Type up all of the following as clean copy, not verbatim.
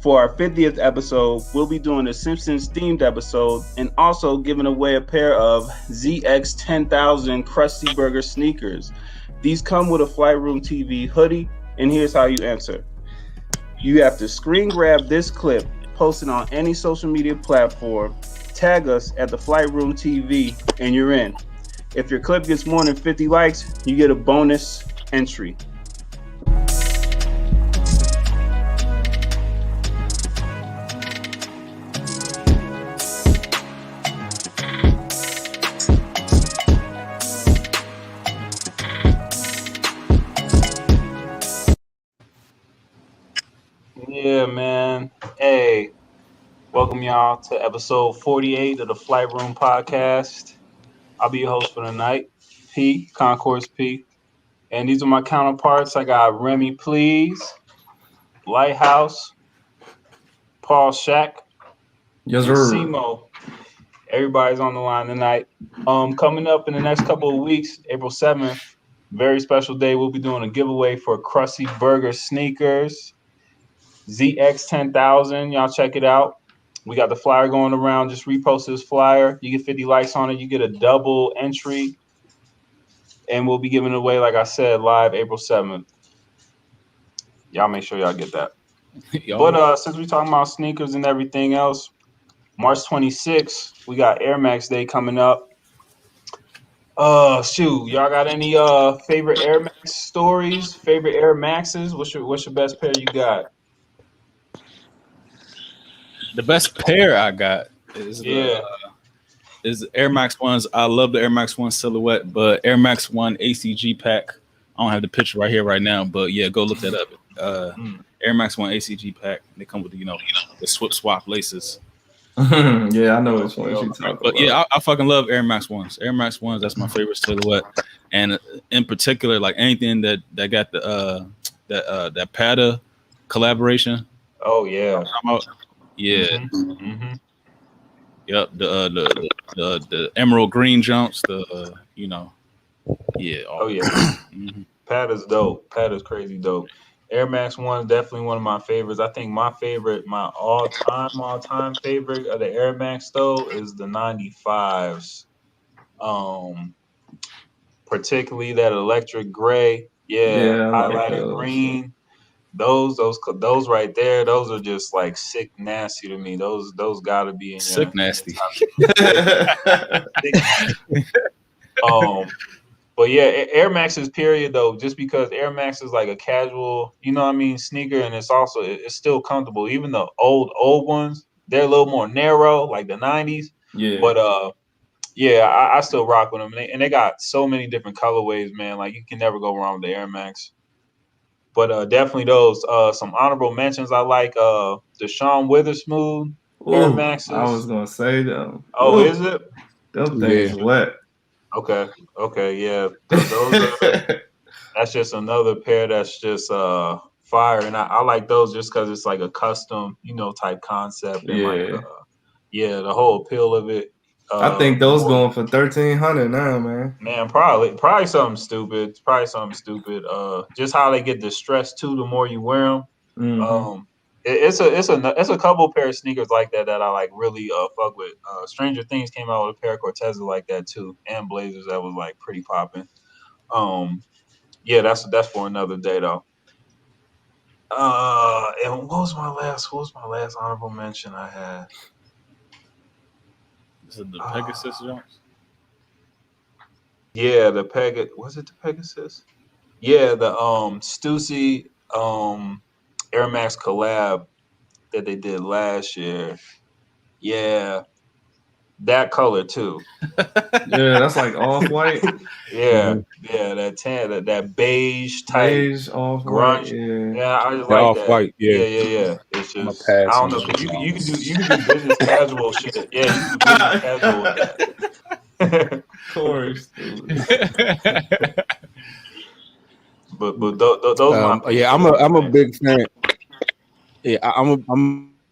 For our 50th episode, we'll be doing a Simpsons themed episode and also giving away a pair of ZX 10,000 Krusty Burger sneakers. These come with a Flight Room TV hoodie, and here's how you enter. You have to screen grab this clip, post it on any social media platform, tag us at the Flight Room TV, and you're in. If your clip gets more than 50 likes, you get a bonus entry. Yeah, man. Hey, welcome y'all to episode 48 of the Flight Room Podcast. I'll be your host for the night, P, Concourse P. And these are my counterparts. I got Remy Please, Lighthouse, Paul Shack, yes, and sir. Simo. Everybody's on the line tonight. Coming up in the next couple of weeks, April 7th, very special day, we'll be doing a giveaway for Krusty Burger sneakers. ZX 10,000, y'all check it out. We got the flyer going around. Just repost this flyer. You get 50 likes on it. You get a double entry. And we'll be giving it away, like I said, live April 7th. Y'all make sure y'all get that. But since we're talking about sneakers and everything else, March 26th, we got Air Max Day coming up. Shoot, y'all got any favorite Air Max stories? Favorite Air Maxes? What's your best pair you got? The best pair I got is is Air Max 1s. I love the Air Max 1 silhouette, but Air Max 1 ACG pack. I don't have the picture right here right now, but yeah, go look that up. Air Max 1 ACG pack. They come with the swap laces. Yeah, I know which one you talking about. But yeah, I fucking love Air Max 1s. Air Max 1s, that's my favorite silhouette. And in particular, like anything that got that Pata collaboration. Oh yeah. Yeah. Mm-hmm. Yep. The emerald green jumps. Yeah. Oh yeah. Mm-hmm. Pata's dope. Pata's crazy dope. Air Max 1 is definitely one of my favorites. I think my all-time favorite of the Air Max though is the 95s. Particularly that electric gray. Yeah, highlighted green. Those right there, those are just like sick nasty to me. Those gotta be in sick nasty. But yeah, Air Max's period though, just because Air Max is like a casual, sneaker, and it's still comfortable. Even the old ones, they're a little more narrow, like the 90s. Yeah. But yeah, I still rock with them, and they got so many different colorways, man. Like you can never go wrong with the Air Max. But definitely those some honorable mentions. I like the Sean Witherspoon Air Maxes. I was gonna say them. Oh, is it? Them things wet. Okay, yeah. That's just another pair that's just fire, and I like those just because it's like a custom, type concept, and the whole appeal of it. I think those going for $1,300 now, man. Man, probably something stupid. Just how they get distressed too. The more you wear them, it's a couple pair of sneakers like that I like really fuck with. Stranger Things came out with a pair of Cortezes like that too, and Blazers that was like pretty popping. Yeah, that's for another day though. And what was my last honorable mention I had? Is it the Pegasus Jones? Yeah, was it the Pegasus? Yeah, the Stussy Air Max collab that they did last year. Yeah, that color too. Yeah, that's like off-white. Yeah, that tan, that beige type Beige, off-white, grunge. yeah. Yeah, I just The like off that. white, yeah. Yeah. It's I'm a just I pass don't on know that. because you can do business casual shit. Yeah, you can do business casual with that. Corey, stupid. but those are my Yeah, favorite I'm a man. big fan. Yeah, I'm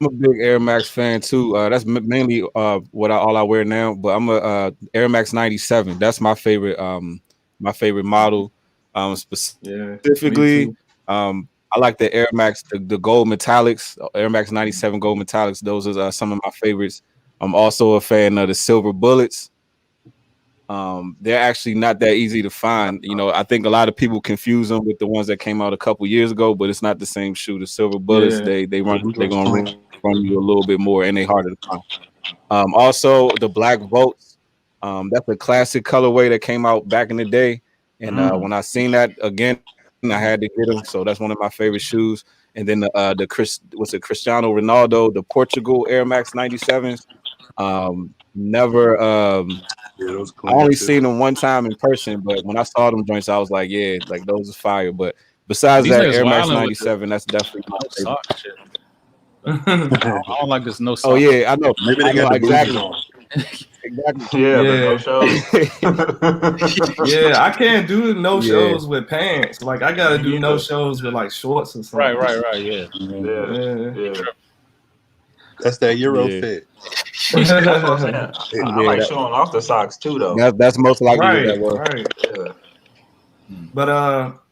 a big Air Max fan too. That's mainly what all I wear now. But I'm a Air Max 97. That's my favorite model. Yeah, me Specifically, too. I like the Air Max, the gold metallics, Air Max 97 gold metallics. Those are some of my favorites. I'm also a fan of the silver bullets. They're actually not that easy to find. You know, I think a lot of people confuse them with the ones that came out a couple years ago, but it's not the same shoe. The silver bullets, Yeah. they're gonna run you a little bit more, and they harder to find. Also the black Volts. That's a classic colorway that came out back in the day, and when I seen that again, I had to get them. So that's one of my favorite shoes. And then Cristiano Ronaldo, the Portugal Air Max 97s. Never Yeah, those I clean only too. seen them one time in person, but when I saw them joints, I was like, yeah, like those are fire. But besides these that, niggas Air Max wilding with the 97, that's definitely my no favorite. sock shit. I don't like this no sock. Oh yeah, I know. Maybe they I know got the booties exactly. on. Exactly. Yeah, the Yeah. no shows. Yeah, I can't do no Yeah. shows with pants. Like I gotta Me do no neither. shows with like shorts or something. Right, yeah. Yeah. That's that Euro Yeah. fit. That's what I'm saying. I Yeah, like that- showing off the socks too, though. That's most likely what that was. Right. Yeah. But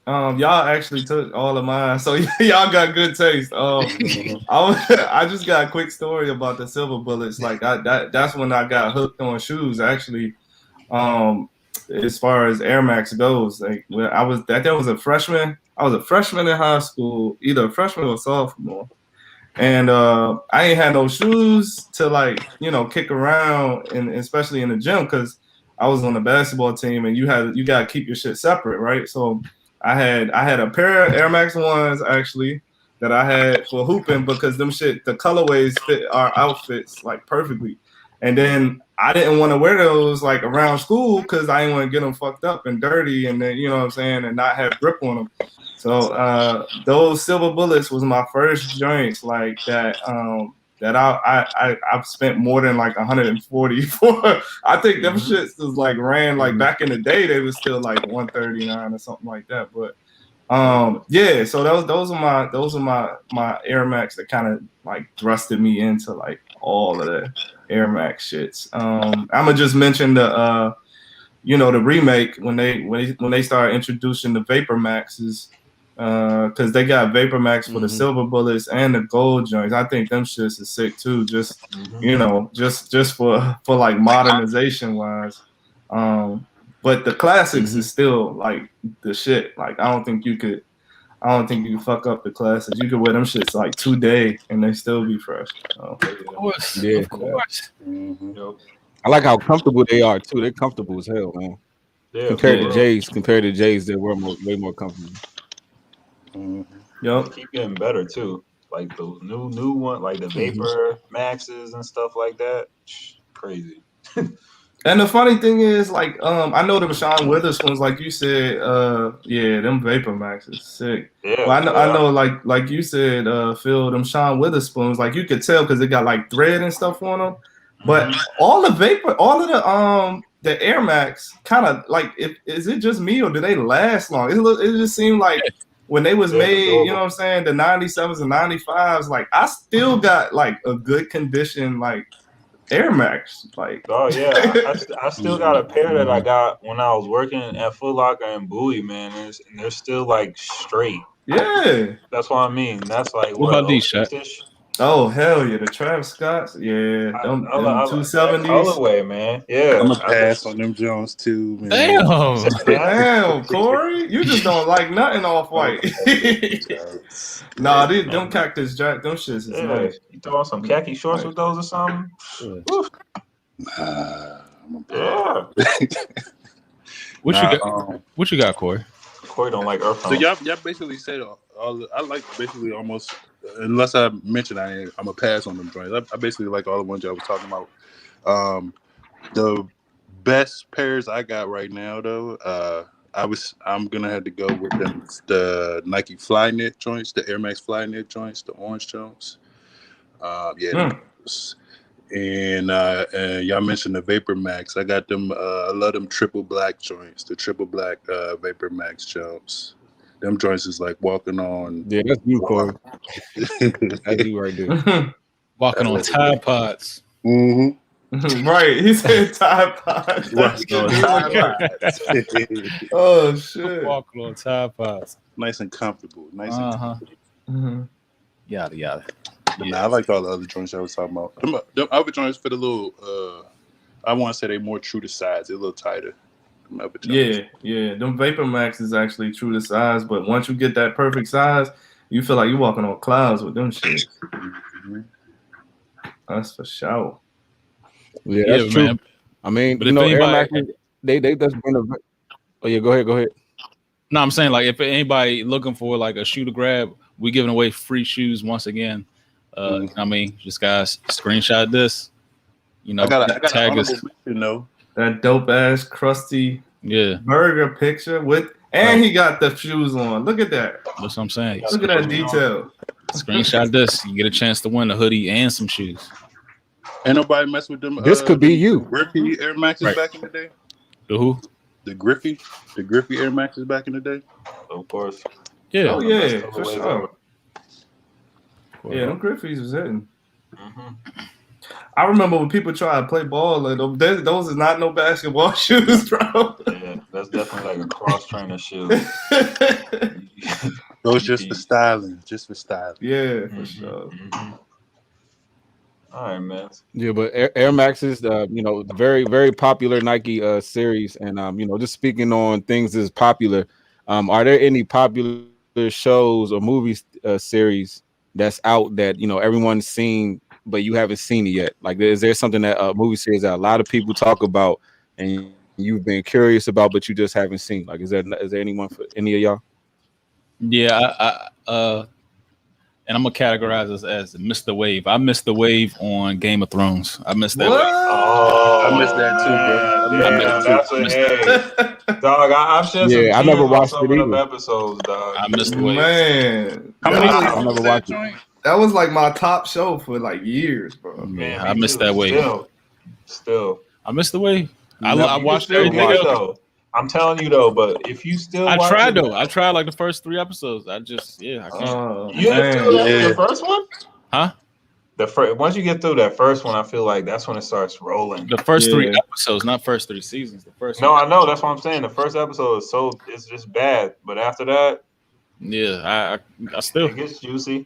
y'all actually took all of mine, so y'all got good taste. I just got a quick story about the silver bullets. Like that's when I got hooked on shoes. Actually, as far as Air Max goes, like when I was a freshman. I was a freshman in high school, either a freshman or sophomore. And I ain't had no shoes to like, kick around, and especially in the gym, because I was on the basketball team, and you gotta keep your shit separate, right? So I had a pair of Air Max ones actually that I had for hooping, because the colorways fit our outfits like perfectly. And then I didn't want to wear those like around school because I didn't want to get them fucked up and dirty, and then you know what I'm saying, and not have grip on them. So those silver bullets was my first joints like that. That I've spent more than like 140 for. I think them shits was like ran like back in the day, they was still like 139 or something like that. But yeah, so those are my Air Max that kind of like thrusted me into like all of the Air Max shits. I'm gonna just mention the the remake when they started introducing the Vapor Maxes. Because they got Vapor Max for the silver bullets and the gold joints. I think them shits is sick too. Just just for like modernization wise. But the classics is still like the shit. Like I don't think you could fuck up the classics. You could wear them shits like 2 days and they still be fresh. Of course. Yeah. Of course. Yep. I like how comfortable they are too. They're comfortable as hell, man. Yeah, Compared to J's, they were way more comfortable. Yep. They keep getting better too. Like the new one, like the Vapor Maxes and stuff like that. Crazy. And the funny thing is, like, I know them Sean Witherspoons, like you said, yeah, them Vapor Max is sick. Yeah. But I know, like you said, Phil, them Sean Witherspoons, like you could tell because they got like thread and stuff on them. But all of the Air Max kind of like, is it just me or do they last long? It just seemed like when they was made, you know what I'm saying, the 97s and 95s, like I still got like a good condition, like Air Max, like. Oh yeah, I still got a pair that I got when I was working at Foot Locker and Bowie, man, and they're still like straight. Yeah, that's what I mean. That's like what about these, Shaq? Oh hell yeah, the Travis Scotts, yeah, them 270s. Colorway, man. Yeah, I'm a pass on them Jones too, man. Damn, Corey, you just don't like nothing off white. Nah, them Cactus Jack, them shits is nice. You throw on some khaki shorts with those or something? I'm a Yeah. What you got, Corey? Of Corey don't like Earth So tones. y'all basically said all. I like basically almost, unless I mentioned I'm a pass on them joints. I basically like all the ones y'all was talking about. The best pairs I got right now though, I'm gonna have to go with the Nike Flyknit joints, the Air Max Flyknit joints, the orange joints. And y'all mentioned the Vapor Max. I got them. I love them triple black joints. The triple black Vapor Max jumps. Them joints is like walking on. Yeah, that's you, Corey. That's you right there. Walking on Tide Pods. Mm-hmm. Right, he said Tide Pods. Walking on Tide Pods. Oh shit! Walking on Tide Pods. Nice and comfortable. Nice and comfortable. Mm-hmm. Yada yada. Nah, I like all the other joints I was talking about. Them other joints fit a little. I want to say they're more true to size. They're a little tighter. Them other joints. Yeah. Them Vapor Max is actually true to size, but once you get that perfect size, you feel like you're walking on clouds with them shit. Mm-hmm. That's for sure. Yeah, that's true. Man. I mean, But you know, anybody, Air Max, they just been a. Oh yeah, go ahead. No, I'm saying like if anybody looking for like a shoe to grab, we giving away free shoes once again. I mean, just guys, screenshot this. You know, I got tag an us. you know. That dope ass crusty burger picture with, and he got the shoes on. Look at that. That's what I'm saying. Look at that detail. Screenshot this. You get a chance to win a hoodie and some shoes. Ain't nobody mess with them. This could be you. Griffey Air Maxes back in the day. The who? The Griffey Air Maxes back in the day. Of course. Yeah. Oh yeah, for sure. Yeah, them Griffies was hitting. Mm-hmm. I remember when people try to play ball, and those is not no basketball shoes, bro. Yeah, that's definitely like a cross trainer shoe. Those just for styling. Yeah, for sure. Mm-hmm. All right, man. Yeah, but Air Maxes, you know, very, very popular Nike series, and you know, just speaking on things that's popular, are there any popular shows or movies series that's out that you know everyone's seen, but you haven't seen it yet? Like, is there something that a movie series that a lot of people talk about and you've been curious about, but you just haven't seen? Like, is there anyone for any of y'all? Yeah, and I'm gonna categorize this as Mr. Wave. I missed the wave on Game of Thrones. I missed that. Oh, I missed that too, bro. Dog, I've shed some I never watched some it of either. them episodes, dog. I missed the wave. Man, How many I never watched it. that was like my top show for like years, bro. Man, I missed that wave. Still. I missed the wave. I You watched still everything get it, else. though. I'm telling you though, but if you still I watch tried it, though. I tried like the first 3 episodes. I just I can't. Oh, you didn't man. do that the first one? Huh? Once you get through that first one, I feel like that's when it starts rolling. The first 3 episodes, not first 3 seasons. The first. No, I know. That's what I'm saying. The first episode is it's just bad, but after that, I still. it gets juicy.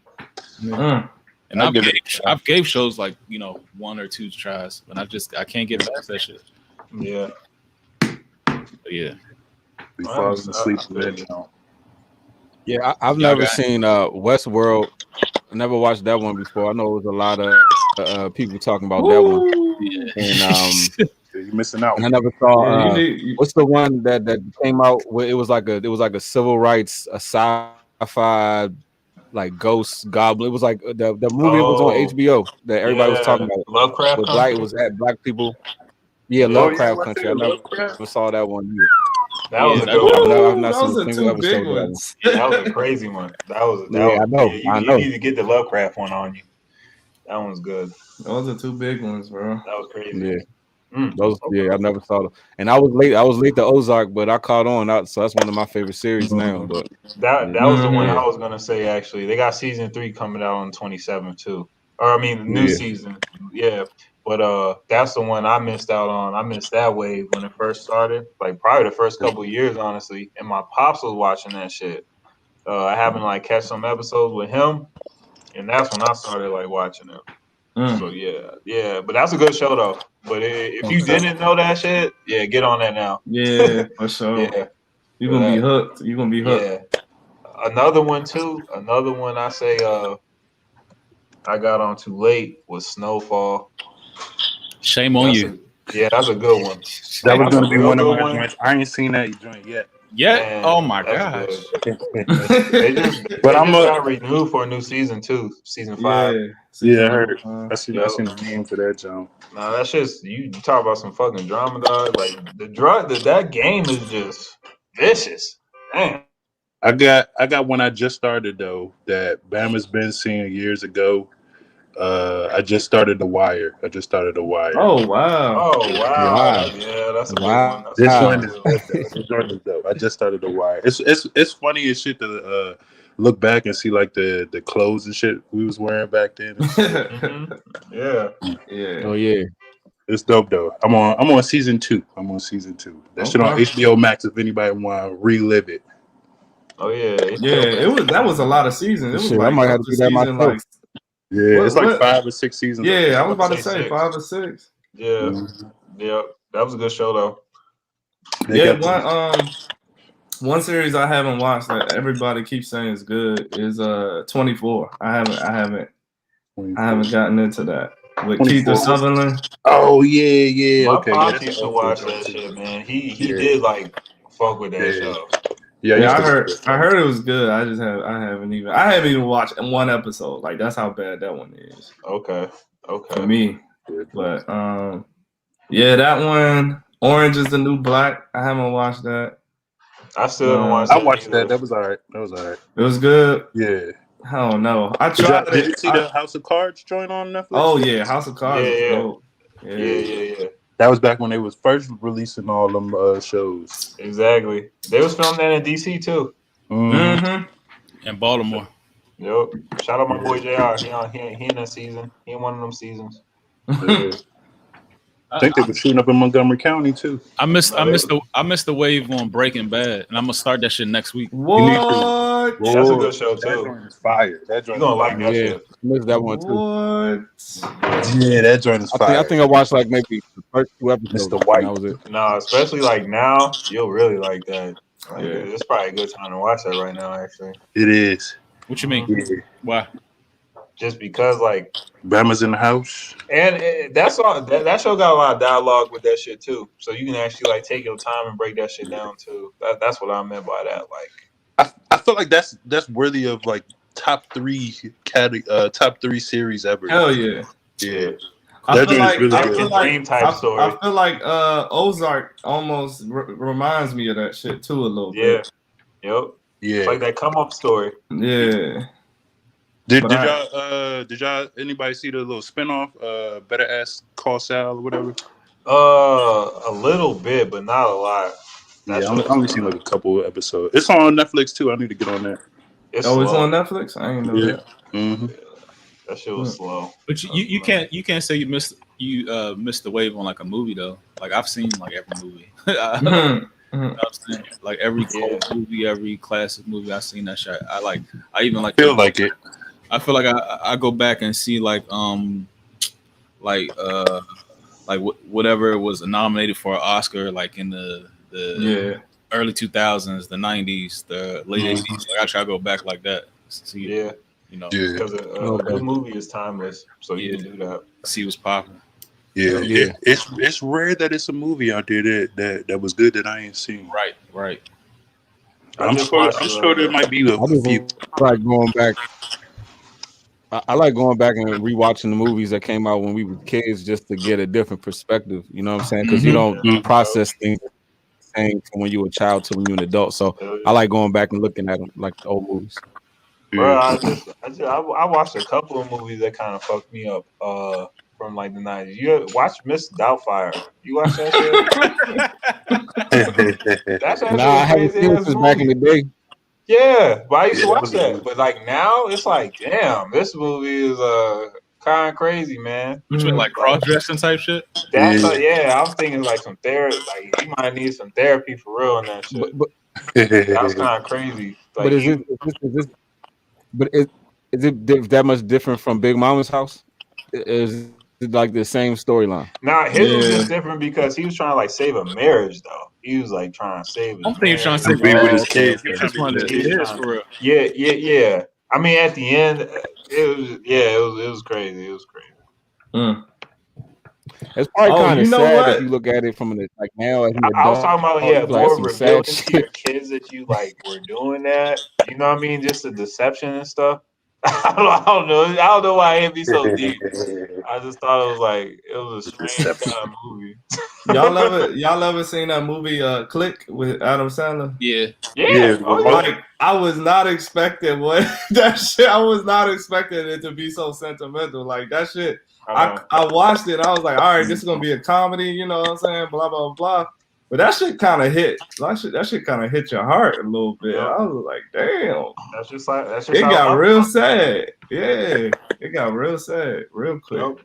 Mm. And I've gave shows like 1 or 2 tries, but I can't get past that shit. Yeah. But yeah. We falling asleep today. Yeah, I've never seen Westworld. I never watched that one before. I know it was a lot of people talking about that one. And you're missing out. And I never saw what's the one that came out where it was like a civil rights, a sci-fi like ghost goblin. It was like the movie was on HBO that everybody was talking about. Lovecraft with Country. It was at black people. Yeah, Lovecraft Country. I never saw that one either. That was a good one. I've not seen a single episode of that one. That was a crazy one. I know. You need to get the Lovecraft one on you. That one's good. Those are 2 big ones, bro. That was crazy. Yeah. I never saw them. And I was late to Ozark, but I caught on. So that's one of my favorite series now. But that was the one I was gonna say. Actually, they got season 3 coming out on 27 too. Or I mean, the new season. Yeah. But that's the one I missed out on. I missed that wave when it first started, like probably the first couple of years, honestly. And my pops was watching that shit. I happened to like catch some episodes with him, and that's when I started like watching it. So yeah. But that's a good show though. But if you didn't know that shit, get on that now. Yeah, for sure. Yeah, you're gonna be hooked. You're gonna be hooked. Yeah. Another one too. Another one I say I got on too late was Snowfall. Shame on you. That's a good one. That was gonna be one of my joints. I ain't seen that joint yet. Yeah. Man, Oh my that's gosh. good. They just got renewed for a new season too, season 5. Yeah, I heard. I seen Yep. the name for that, John. Nah, that's just you talk about some fucking drama, dog. Like that game is just vicious. Damn. I got one I just started though that Bama's been seeing years ago. I just started The Wire. Oh wow. Oh wow. Wow. That's a good one. Wow. That's This a joint good is one. dope, though. This joint is dope. I just started The Wire. It's funny as shit to look back and see like the clothes and shit we was wearing back then. Mhm. Yeah. Yeah. Oh yeah. It's dope though. I'm on season 2. That shit on HBO Max if anybody want to relive it. Oh yeah. Yeah, that was a lot of seasons. It was Shit, I like might up have to to do that season myself. like Yeah, it's like what? 5 or 6 seasons. Yeah, I was about to say say 6. 5 or 6. Yeah. Mhm. Yep. That was a good show though. One series I haven't watched that everybody keeps saying is good is 24. I haven't gotten into that with 24. Keith Sutherland. Oh yeah. My Okay, pops that's used an to old watch show, that too. shit, man. He Yeah. did like fuck with that Yeah. show. Yeah, I heard it was good. I haven't even watched one episode. Like that's how bad that one is. Okay. For me. But yeah, that one. Orange is the New Black. I haven't watched that. I still haven't watched I that. watched either. that. That was all right. It was good. Yeah. I don't know. I tried Did you see the House of Cards joint on Netflix? Oh yeah, House of Cards is dope. Yeah. That was back when they was first releasing all them shows. Exactly. They was filming that in DC too. Mm-hmm. In Baltimore. Yep. Shout out my boy JR. He in that season. He in one of them seasons. Yeah. I think they were shooting up in Montgomery County too. I missed the wave on Breaking Bad, and I'm gonna start that shit next week. What? That's a good show That too. joint is fire. That joint You gonna like that shit. Missed that one too. What? Yeah, that joint is fire. I think I watched like maybe the first 2 episodes. Mr. White. That was it. Nah, especially like now, you'll really like that. Like, Yeah. it's probably a good time to watch that right now, actually. It is. What you mean? Yeah. Why? Just because, like, Bama's in the house. and that's all. That show got a lot of dialogue with that shit too. So you can actually like take your time and break that shit down too. That's what I meant by that. Like, I feel like that's worthy of like top 3 series ever. Hell yeah. Yeah. I feel like dream type story. I feel like Ozark almost reminds me of that shit too a little bit. Yep. Yeah. It's like that come up story. Yeah. Did y'all anybody see the little spinoff, Better Ask Call Sal or whatever? A little bit, but not a lot. Yeah, I only seen like a couple of episodes. It's on Netflix too. I need to get on that. It's on Netflix? I didn't know that. Mm-hmm. That shit was slow. But you can't say you missed the wave on like a movie though. Like I've seen like every movie. You know what I'm saying? Like every cold movie, every classic movie, I've seen that shit. I even like feel like it. I feel like I go back and see whatever was nominated for an Oscar, like in the early 2000s, the 90s, the late 80s. Like I try to go back like that. See, you know, because a good movie is timeless, so you can do that. See what's popping. Yeah. It's rare that it's a movie out there that was good that I ain't seen. Right. I'm sure there might be a few. Like going back. I like going back and rewatching the movies that came out when we were kids just to get a different perspective. You know what I'm saying? Because you don't process things the same from when you were a child to when you're an adult. So I like going back and looking at them like the old movies. Bro, I watched a couple of movies that kind of fucked me up from like the 90s. You watch Miss Doubtfire. You watch that shit? That's actually I haven't seen it since back in the day. Yeah, but I used to watch that. But like now, it's like, damn, this movie is kind of crazy, man. Which mean like cross dressing type shit? That's I'm thinking like some therapy. Like you might need some therapy for real in that shit. But that's kind of crazy. Like, but is it that much different from Big Mama's House? Is it like the same storyline? Nah, his was just different because he was trying to like save a marriage though. He was like trying to save his I think he was trying to be with his kids. He just wanted to his for real. Yeah. I mean, at the end, it was crazy. It was crazy. It's probably kind you of know sad if what? you look at it from an like now as an I was adult. talking about Like, that's more some sad revealing to your shit. kids that you like were doing that. You know what I mean? Just the deception and stuff. I don't know. I don't know why it hit me so deep. I just thought it was a strange kind of movie. Y'all ever seen that movie Click with Adam Sandler? Yeah. Yeah. Oh yeah. Like I was not expecting what that shit. I was not expecting it to be so sentimental. Like that shit. I watched it. I was like, all right, this is gonna be a comedy. You know what I'm saying? Blah blah blah. But that shit kind of hit. That shit kind of hit your heart a little bit. Yep. I was like, damn. That's just It got real sad. Yeah, it got real sad real quick. Yep.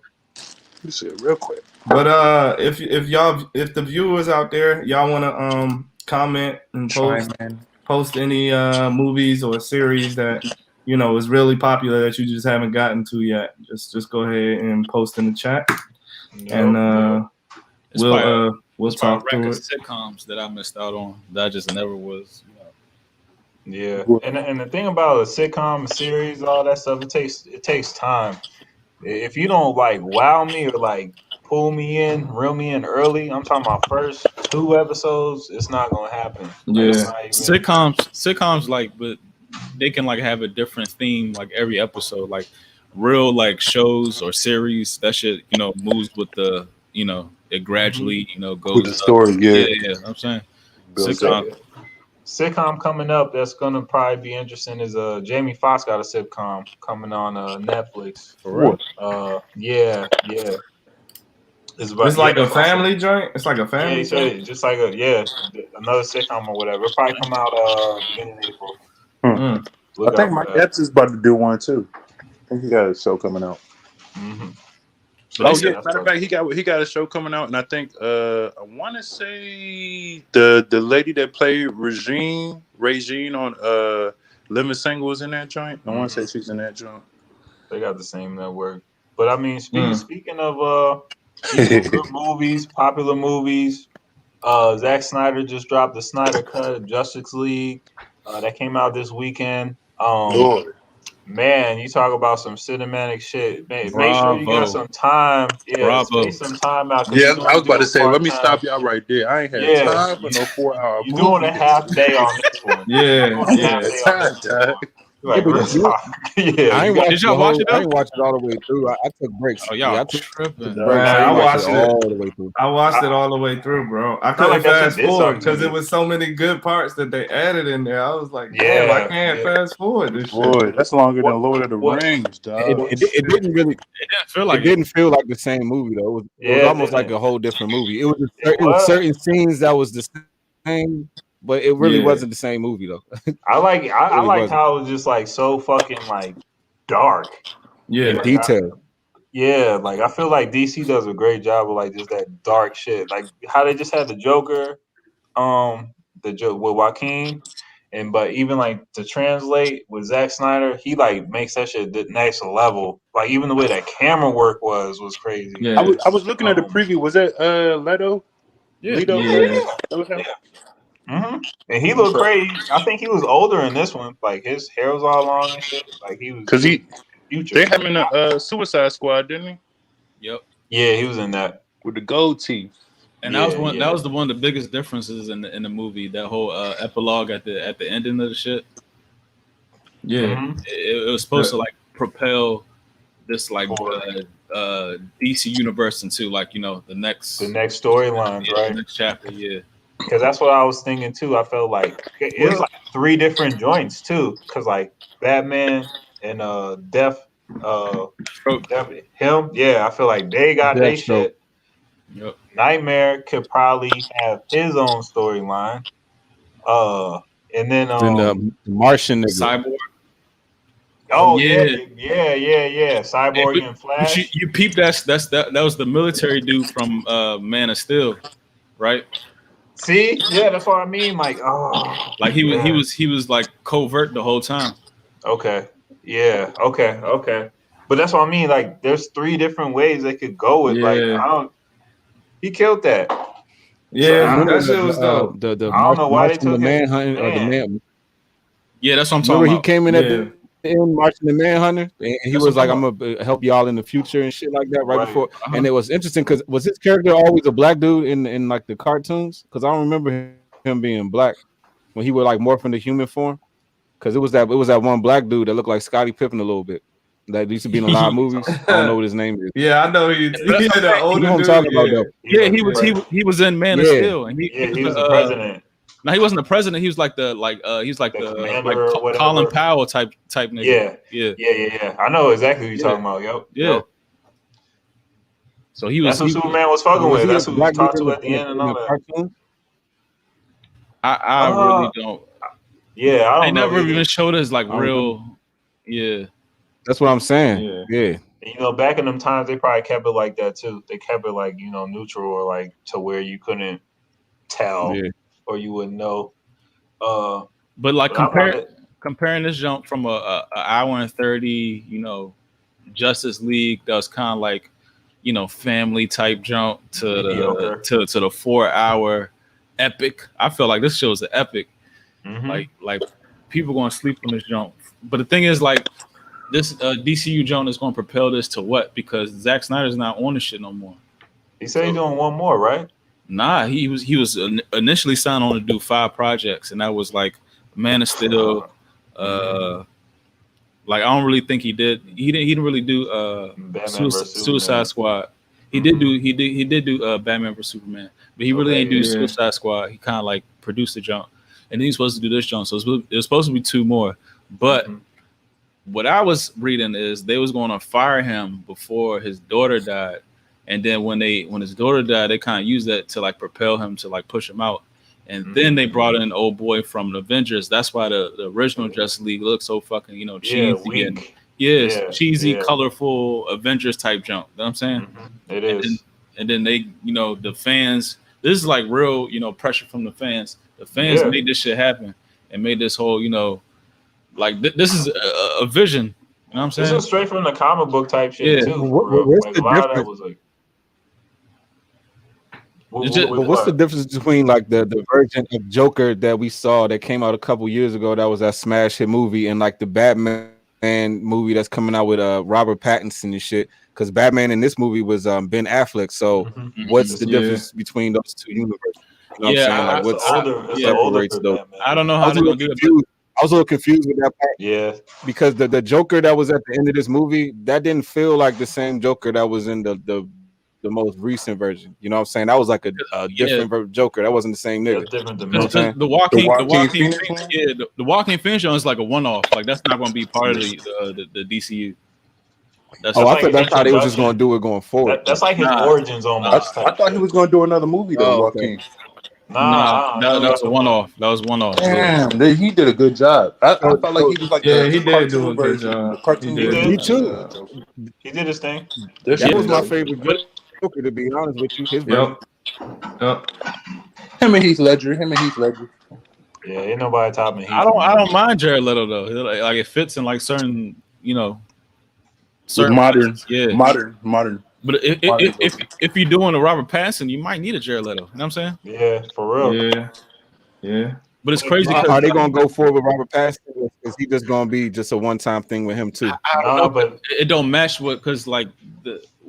You said real quick. But if the viewers out there, y'all want to comment and post any movies or series that is really popular that you just haven't gotten to yet, just go ahead and post in the chat, and we'll talk through it. Sitcoms that I missed out on that I just never was. Yeah, and the thing about a sitcom, a series, all that stuff, it takes time. If you don't like wow me or like pull me in, reel me in early, I'm talking about first 2 episodes, it's not gonna happen. Yeah, sitcoms like, but they can like have a different theme like every episode. Like real like shows or series, that shit moves with the it gradually goes with the story. Yeah. I'm saying sitcom coming up that's gonna probably be interesting is Jamie Foxx got a sitcom coming on Netflix. For real? Yeah. It's like a family joint. It's like a family joint. Just like another sitcom or whatever. It'll probably come out beginning of April. I think Mike Epps is about to do one too. I think he got a show coming out. Mm-hmm. Matter of fact, he got a show coming out, and I think I want to say the lady that played Regine on Living Single was in that joint. I want to say she's in that joint. They got the same network, but I mean, speaking of good movies, popular movies, Zack Snyder just dropped the Snyder Cut of Justice League that came out this weekend. Man, you talk about some cinematic shit. Man, make sure you got some time. Yeah, space some time out. Yeah, I was about to say, let me stop y'all right there. I ain't had time for no 4-hour movie. You're doing a half day on this one. Like, did y'all watch it? I didn't watch it all the way through. I took breaks. Oh, y'all I took tripping. I watched it all the way through. I watched it all the way through, bro. I couldn't fast forward because it was so many good parts that they added in there. I was like, damn, I can't fast forward this shit. Boy, that's longer than Lord of the Rings, dog. It didn't really. It didn't feel like the same movie though. It was almost like a whole different movie. It was certain scenes that was the same. But it really wasn't the same movie though. I liked how it was just like so fucking like dark. Yeah, like, detailed. Like I feel like DC does a great job of like just that dark shit. Like how they just had the Joker, the joke with Joaquin, but even like to translate with Zack Snyder, he like makes that shit the next level. Like even the way that camera work was crazy. Yeah, I was looking at the preview. Was that Leto? Yeah. That was him. Mm-hmm. And he looked crazy. I think he was older in this one. Like his hair was all long and shit. Like he was because future. They had him in a Suicide Squad, didn't he? Yep. Yeah, he was in that with the gold teeth. And that was one. That was one of the biggest differences in the movie. That whole epilogue at the ending of the shit. Yeah, it was supposed to like propel this like DC universe into like the next storyline, right? The next chapter, yeah. Because that's what I was thinking too. I felt like it was like 3 different joints too. Because like Batman and him, I feel like they got their shit. Yep. Nightmare could probably have his own storyline. And then the Martian Cyborg. Oh yeah. Cyborg and Flash. You peep that was the military dude from Man of Steel, right? See, that's what I mean. Like, he was like covert the whole time. Okay, okay. But that's what I mean. Like, there's 3 different ways they could go with. Like, he killed that. Yeah, that shit was dope. I don't know why they took the manhunt or the man. Yeah, that's what I'm talking about. He came in at in Martian the Manhunter, and he That's was what like, I'm "I'm gonna help y'all in the future and shit like that." Right Right. before, and it was interesting because was his character always a black dude in like the cartoons? Because I don't remember him being black when he would like morph into human form. Because it was that one black dude that looked like Scottie Pippen a little bit that used to be in a lot of movies. I don't know what his name is. Yeah, I know you. But that's Yeah, what I'm the saying. You older know what I'm dude. talking about Yeah. though? Yeah, was he was in Man of Yeah. Steel, and he he was was the president. no, he wasn't the president. He was like the he's like The the commander or whatever. Colin Powell type nigga. Yeah. I know exactly who you're Yeah. talking about. Yep. Yeah. Yep. So he That's was. who Superman was fucking Was with. he a That's who he black dude talked to at the end and all that. cartoon? I really don't. Yeah, I They don't know. never either. even showed us like I don't real. Yeah. That's what I'm saying. Yeah. Yeah. And, you know, back in them times, they probably kept it like that too. They kept it like, you know, neutral or like to where you couldn't tell Yeah. or you wouldn't know. But like But I'm not- comparing this jump from a hour and 30, you know, Justice League that was kind of like, you know, family type jump to Mediocre. the 4 hour epic. I feel like this show is an epic. Mhm. Like people going to sleep on this jump. But the thing is, like, this DCU jump is going to propel this to what? Because Zack Snyder's not on this shit no more. He said he's doing one more, right? Nah, he was initially signed on to do 5 projects, and that was like Man of Steel. Like I don't really think he did. He didn't really do Batman versus Suicide Superman. Squad. He did do Batman vs Superman, but he really ain't do Suicide Squad. He kind of like produced the jump, and then he's supposed to do this jump. So it was supposed to be 2 more. But what I was reading is they was going to fire him before his daughter died, and then when his daughter died, they kind of used that to like propel him to like push him out. And then they brought in old boy from the Avengers. That's why the original Justice League looks so fucking, you know, cheesy and cheesy, colorful Avengers type jump. You know what I'm saying? It is. And then they, you know, the fans. This is like real, you know, pressure from the fans. The fans made this shit happen and made this whole, you know, like this is a vision. You know what I'm saying? This is straight from the comic book type shit too. What's Like, the a lot of that difference? was like. But what's the difference between like the version of Joker that we saw that came out a couple years ago that was that smash hit movie and like the Batman movie that's coming out with Robert Pattinson and shit? Because Batman in this movie was Ben Affleck. So what's the difference between those two universes? You know what I'm saying? Like what separates those? I don't know how they're gonna do it. I was a little confused with that part. Yeah, because the Joker that was at the end of this movie that didn't feel like the same Joker that was in the most recent version. You know what I'm saying? That was like a different Joker. That wasn't the same nigga. Different the Walking Phoenix is like a one-off. Like that's not going to be part of the DCU. I thought they was just going to do it going forward. That's like his origins almost. I thought he was going to do another movie though. Joaquin. Nah, that was a one-off. That was one-off. Damn, he did a good job. I felt like he was like he did do a good job. Me too. He did his thing. That was my favorite Joker, to be honest with you. His Yep. Him and Heath Ledger. Yeah, ain't nobody topping Heath. I don't mind Jared Leto though. Like it fits in like certain, you know, modern. But if you're doing a Robert Pattinson, you might need a Jared Leto. You know what I'm saying? Yeah, for real. Yeah. But it's crazy. Are they gonna go forward with Robert Pattinson? Is he just gonna be just a one-time thing with him too? I don't know, but it don't match what because like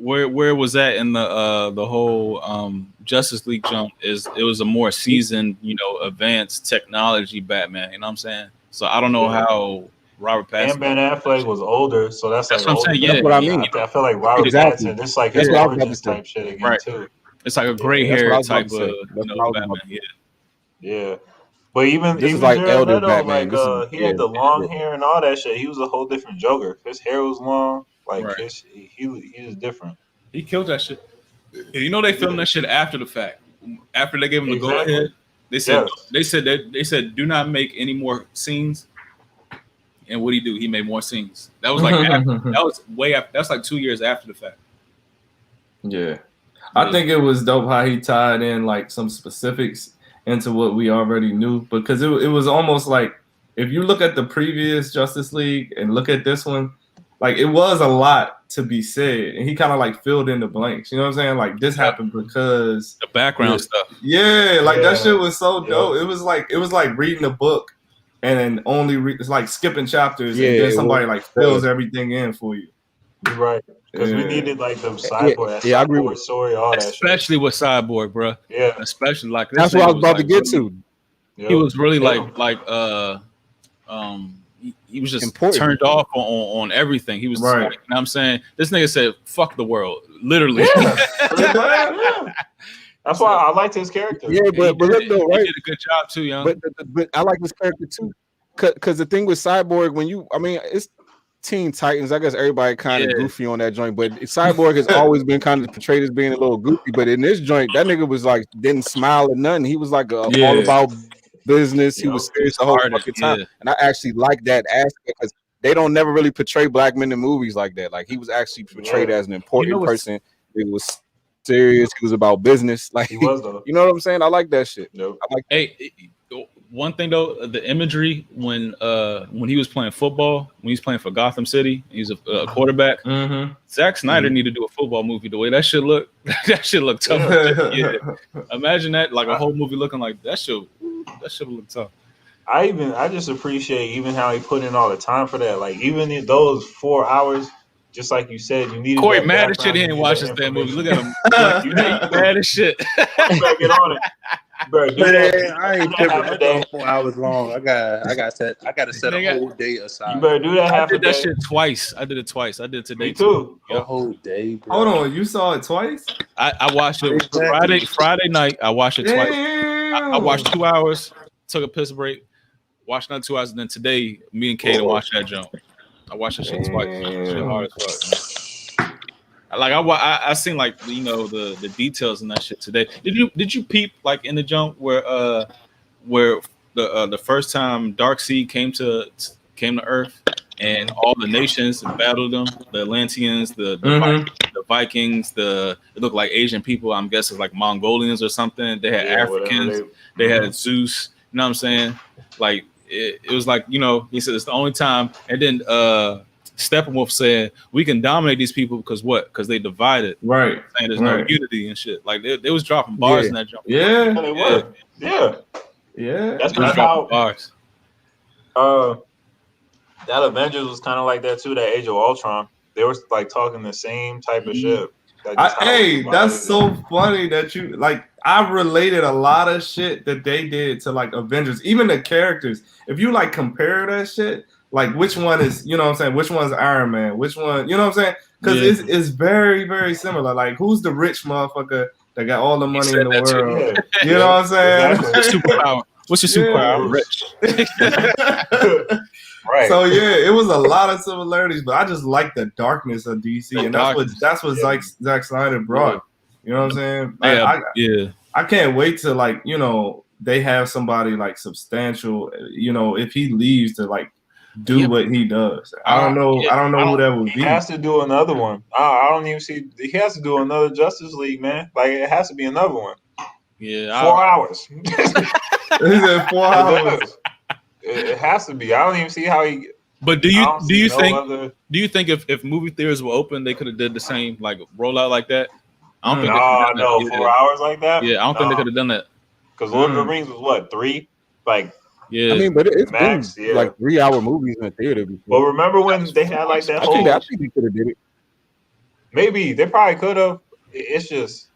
where was that in the whole Justice League jump it was a more seasoned, you know, advanced technology Batman. You know what I'm saying? So I don't know how Robert Pattinson and Ben Affleck was older, so that's what like I'm saying. Yeah, that's what I mean. I feel like Robert Pattinson. This is like his origins type shit again too. It's like a gray hair type of Batman. Yeah. But even this is like Jared elder Leto, Batman. Like, he had the long hair and all that shit. He was a whole different Joker. His hair was long. Like he was different. He killed that shit. And you know they filmed that shit after the fact. After they gave him the go ahead, they said do not make any more scenes. And what did he do? He made more scenes. That was like that was way after. That's like 2 years after the fact. Yeah, I think it was dope how he tied in like some specifics into what we already knew, because it was almost like if you look at the previous Justice League and look at this one, like it was a lot to be said, and he kind of like filled in the blanks. You know what I'm saying? Like this happened because the background stuff. Yeah, like that shit was so dope. It was like reading a book and then only it's like skipping chapters, Yeah, and then it somebody was like fills everything in for you. You're right. Because we Yeah. needed like the cyborg, I agree with cyborg story, all that shit. Especially with Cyborg, bro. Yeah. Especially like this. That's what I was about to like get really, to. He was really Yeah. he was just Important. turned off on everything. He was Right. like, you know what I'm saying? This nigga said, fuck the world. Literally. Yeah. Yeah. That's why I liked his character. Yeah, but look though, right? He did a good job too, young. But I like this character too, because the thing with Cyborg, it's Teen Titans. I guess everybody kind of goofy on that joint, but Cyborg has always been kind of portrayed as being a little goofy. But in this joint, that nigga was like didn't smile or nothing. He was like all about business. He was serious the whole fucking time, and I actually like that aspect because they don't never really portray black men in movies like that. Like he was actually portrayed as an important person. It was serious. He was about business. Like he was though. You know what I'm saying? I like that shit. Nope. I like. Hey, one thing though, the imagery when he was playing football, when he was playing for Gotham City, he's a quarterback. Mm-hmm. Zack Snyder needed to do a football movie. The way that shit look, that shit look tough. Yeah. Imagine that, like a whole movie looking like that. Shit would look tough. I just appreciate even how he put in all the time for that. Like even in those 4 hours, just like you said, you needed. Corey mad as shit. He ain't watch this damn movie. Look at him. You mad as shit. You better get on it. Bro, I ain't tripping. 4 hours long. I got to set a whole day aside. You better do that half a day. I did that shit twice. I did it twice. I did it today. Me too. A whole day, bro. Hold on, you saw it twice? I watched it Friday night. I watched it twice. I watched 2 hours, took a piss break, watched another 2 hours, and then today, me and Kaden watched that jump. I watched that shit twice. Shit hard as fuck. Like I seen like the details in that shit today. Did you peep like in the jump where the first time Darkseid came to Earth and all the nations battled them, the Atlanteans, the Vikings, it looked like Asian people. I'm guessing like Mongolians or something. They had Africans. They had Zeus. You know what I'm saying? Like it was like he said it's the only time. And then Steppenwolf said we can dominate these people because what? Because they divided. Right. Saying there's no unity and shit. Like they was dropping bars in that jump. Yeah, they were. Yeah. That's how bars. That Avengers was kind of like that too. That Age of Ultron, they were like talking the same type of shit. That's so funny that you like. I related a lot of shit that they did to like Avengers, even the characters. If you like compare that shit. Like which one is, what I'm saying? Which one's Iron Man? Which one, you know what I'm saying? Because it's very, very similar. Like who's the rich motherfucker that got all the money in the world? Yeah. You know what I'm saying? Exactly. Superpower. What's your superpower? I'm rich. Right. So it was a lot of similarities, but I just like the darkness of DC, and that's what Zack Snyder brought. You know what I'm saying? I can't wait to like they have somebody like substantial. If he leaves to like do what he does. I don't know who that would be. He has to do another one. I don't even see. He has to do another Justice League, man. Like it has to be another one. Yeah, 4 hours. He said 4 hours. It has to be. I don't even see how he. But do you think if movie theaters were open, they could have did the same like rollout like that? I don't think. 4 hours like that. Yeah, I don't think they could have done that. Because Lord of the Rings was what 3? Like. Yeah, I mean, but it's max, been like 3 hour movies in the theater before. Well, remember when they had like that whole? I think they could have did it. Maybe they probably could have. It's just,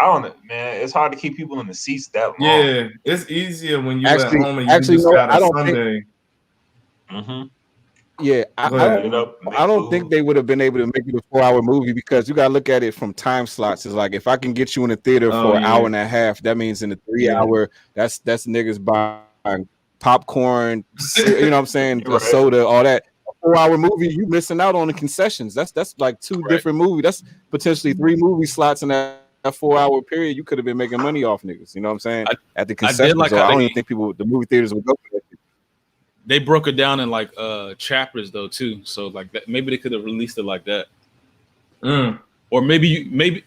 I don't know, man. It's hard to keep people in the seats that long. Yeah, it's easier when you're at home and you just got a Sunday. Yeah, I don't think they would have been able to make it a 4 hour movie because you got to look at it from time slots. It's like if I can get you in the theater for an hour and a half, that means in the 3 hour, that's niggas buying popcorn, you know what I'm saying, the soda, all that. A 4 hour movie, you missing out on the concessions. That's like two different movies. That's potentially 3 movie slots in that 4 hour period. You could have been making money off niggas. You know what I'm saying? At the concessions. I don't even think the movie theaters would go for that. They broke it down in like chapters though too. So like that, maybe they could have released it like that. Or maybe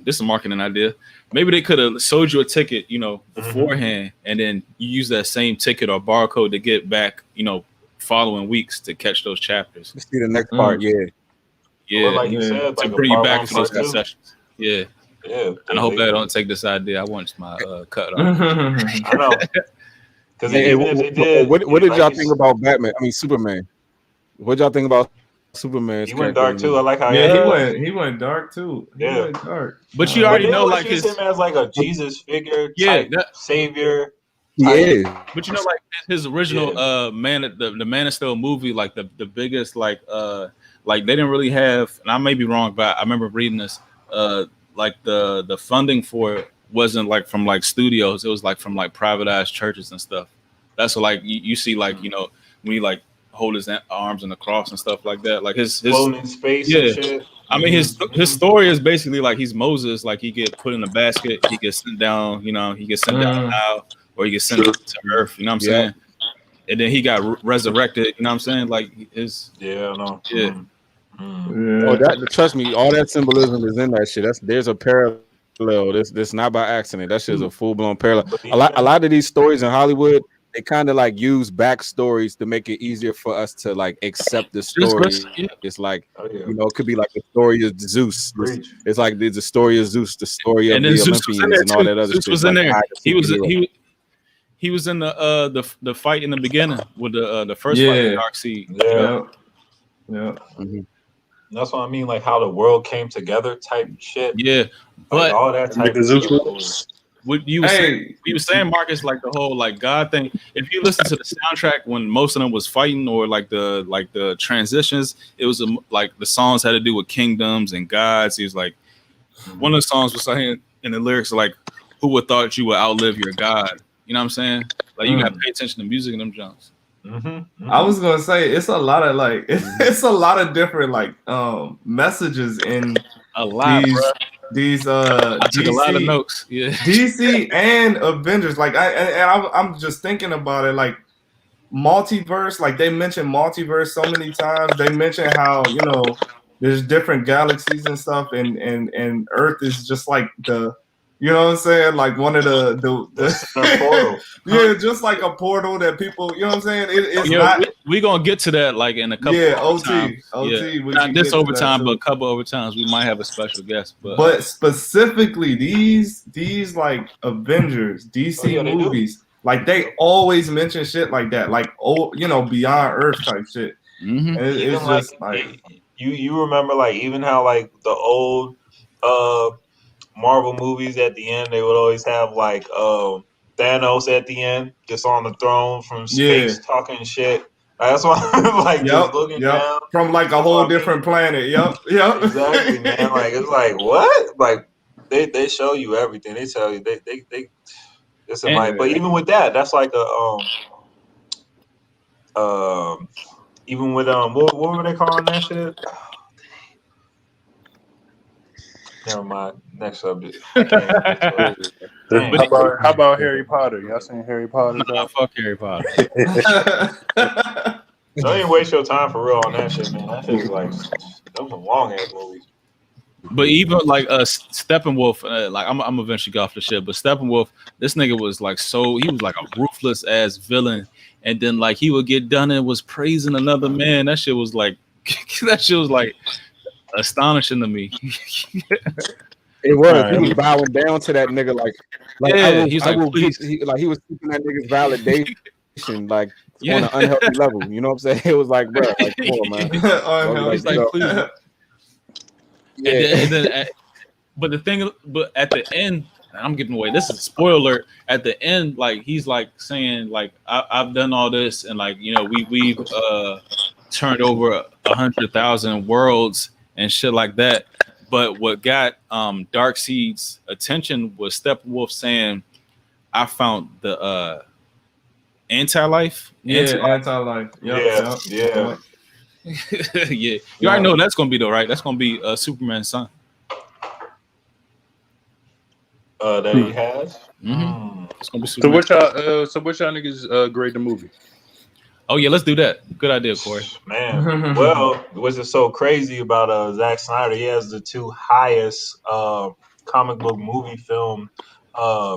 this is a marketing idea. Maybe they could have sold you a ticket, beforehand, and then you use that same ticket or barcode to get back, following weeks to catch those chapters. Let's see the next part. Yeah. Well, like you said, to like bring you back to those concessions. Yeah. Yeah. And I hope I don't take this idea. I want my cut off. I know. Because Hey, even if they did, what did like y'all think about Batman? I mean, Superman. What y'all think about Superman's he went character? dark too. I like how he went dark too. He Yeah. went dark. But you But already they know, always like use him as like a Jesus figure type savior. He is. But you know, like his original the Man of Steel movie, like the biggest like they didn't really have, and I may be wrong, but I remember reading this, like the funding for it wasn't like from like studios, it was like from like privatized churches and stuff. That's what like you see, like, you know, when he like hold his arms in the cross and stuff like that, like his floating in space and shit. I mean, his story is basically like he's Moses, like he get put in a basket, he gets sent down, you know, he gets sent down now, or he gets sent to Earth, you know what I'm saying? And then he got resurrected, you know what I'm saying? Like his no. Oh, that, trust me, all that symbolism is in that shit. There's a parallel. This not by accident. That shit is a full blown parallel. A lot of these stories in Hollywood, they kind of like use backstories to make it easier for us to like accept the story. It's like, you know, it could be like the story of Zeus. It's like there's a story of Zeus, the story of the Olympians, and all that other shit. Zeus was in there. He was in the fight in the beginning with the first fight with Darkseid. Mm-hmm. That's what I mean, like how the world came together type shit. Yeah, but like all that type of shit. What you were saying, Marcus, like the whole like God thing. If you listen to the soundtrack when most of them was fighting, or like the transitions, it was like the songs had to do with kingdoms and gods. He was like, one of the songs was saying in the lyrics like, "Who would thought you would outlive your God?" You know what I'm saying? Like you got to pay attention to music in them jumps. I was gonna say it's a lot of like it's a lot of different like messages in these I took a lot of notes. Yeah, DC and Avengers. Like I'm just thinking about it. Like multiverse. Like they mention multiverse so many times. They mention how, you know, there's different galaxies and stuff, and Earth is just like the. You know what I'm saying? Like one of the portal. Yeah, just like a portal that people, you know what I'm saying? It's not. We're gonna get to that like in a couple. OT. Not this overtime, but a couple overtimes. We might have a special guest, but specifically these like Avengers, DC movies, like they always mention shit like that, like you know, beyond Earth type shit. Mm-hmm. It's just like you remember like even how like the old Marvel movies at the end, they would always have like Thanos at the end, just on the throne from space talking shit. That's why I'm like just looking down from like a whole different planet. Yep. Exactly, man. Like it's like what? Like they show you everything. They tell you they it's a like. But even with that, that's like a even with what were they calling that shit? Never mind. Next subject. How about Harry Potter? Y'all seen Harry Potter? Nah, fuck Harry Potter. Don't even waste your time for real on that shit, man. That shit is like those are long ass movies. But even like Steppenwolf, like I'm eventually get off the shit, but Steppenwolf, this nigga was like he was like a ruthless ass villain, and then like he would get done and was praising another man. That shit was like astonishing to me. It was. He was bowing down to that nigga like he was seeking that nigga's validation like on an unhealthy level. You know what I'm saying? It was like, bro, like, come on, man. Please. And then but at the end, I'm giving away. This is a spoiler alert. At the end, like he's like saying, like I've done all this, and like you know we've turned over 100,000 worlds and shit like that. But what got Darkseid's attention was Steppenwolf saying, "I found the anti-life." Anti-life. Yeah. Yeah. You already know what that's gonna be though, right? That's gonna be Superman's son. That he has. Mm-hmm. It's gonna be Superman. So what y'all niggas grade the movie? Oh yeah, let's do that. Good idea, Corey. Man, well, what's so crazy about Zack Snyder? He has the two highest comic book movie film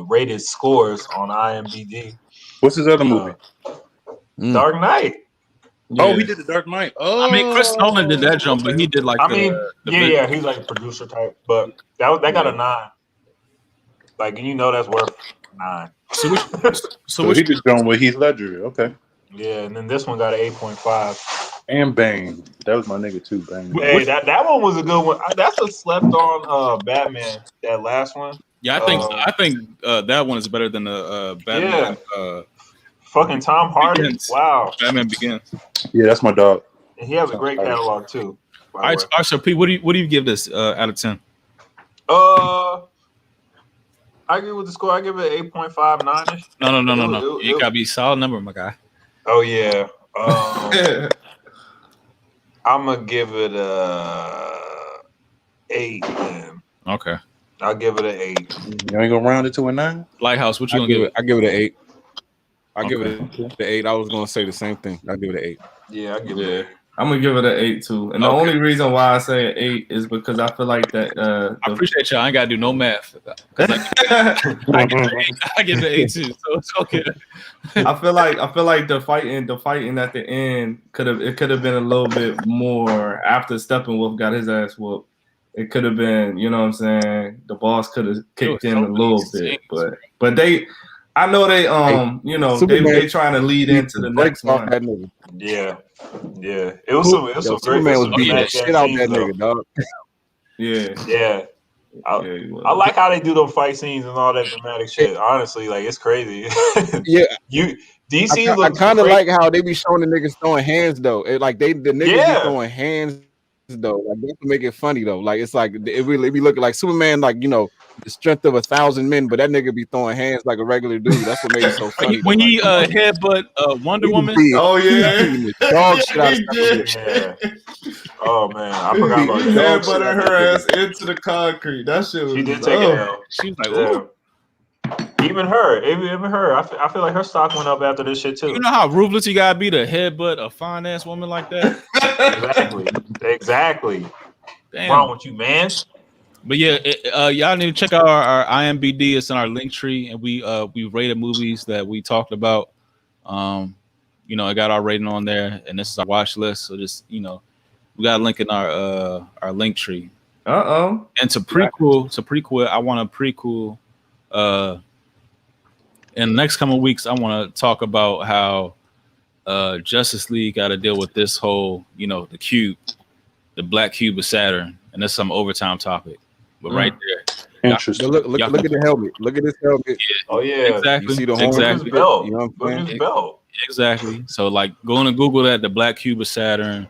rated scores on IMDb. What's his other movie? Dark Knight. Yeah. Oh, he did the Dark Knight. Oh, I mean, Chris Nolan did that jump, but he did like. He's like a producer type, but that got a 9. Like, and you know that's worth 9. So he just going with Heath Ledger. Okay. Yeah, and then this one got an 8.5. And Bane. That was my nigga too, Bane. Hey, that one was a good one. That's a slept on Batman. That last one. Yeah, I think that one is better than the Batman. Yeah. Fucking Tom Hardy. Begins. Wow. Batman Begins. Yeah, that's my dog. And he has a great catalog too. All right, so Pete, what do you give this out of 10? I agree with the score. I give it 8.5, 9-ish. No. You gotta be a solid number, my guy. Oh yeah. I'm gonna give it a 8. Then. Okay. I'll give it an 8. You ain't gonna round it to a 9? Lighthouse, what you gonna give it? I give it an 8. I give it the 8. I was gonna say the same thing. I give it an 8. Yeah, I give it an 8. I'm gonna give it an 8 too. And the only reason why I say an 8 is because I feel like that. I appreciate y'all. I ain't gotta do no math. I give it an 8 too, so it's okay. I feel like the fighting at the end could have been a little bit more after Steppenwolf got his ass whooped. It could have been, you know what I'm saying. The boss could have kicked in a little bit, but they. I know they you know they trying to lead into the next one. That nigga. Yeah. It was some great. Superman was beating that shit out that nigga, dog. Yeah. I like how they do those fight scenes and all that dramatic shit. Honestly, like it's crazy. Yeah. DC. I kind of like how they be showing the niggas throwing hands though. The niggas be throwing hands though. Like that's to make it funny though. Like it's like it really be looking like Superman, like, you know, the strength of 1,000 men, but that nigga be throwing hands like a regular dude. That's what made it so funny. When he headbutt Wonder Woman. Oh yeah, dog shit out yeah. Oh man, I forgot about that. Headbutted her ass into the concrete. That shit was. She did take it out. She was like, "Oh." Even her. I feel like her stock went up after this shit too. You know how ruthless you gotta be to headbutt a fine ass woman like that? Exactly. Damn. What's wrong with you, man? But yeah, y'all need to check out our IMBD. It's in our link tree, and we rated movies that we talked about. You know, I got our rating on there, and this is our watch list. So just, you know, we got a link in our link tree. And to prequel, I want a prequel. In the next coming weeks, I want to talk about how Justice League got to deal with this whole, you know, the black cube of Saturn, and that's some overtime topic. But right there, interesting. Look at the helmet. Look at this helmet. Yeah. Oh yeah, exactly. You see the exactly. belt. You know what I'm saying? Belt. Exactly. So like, going to Google that, the black cube of Saturn.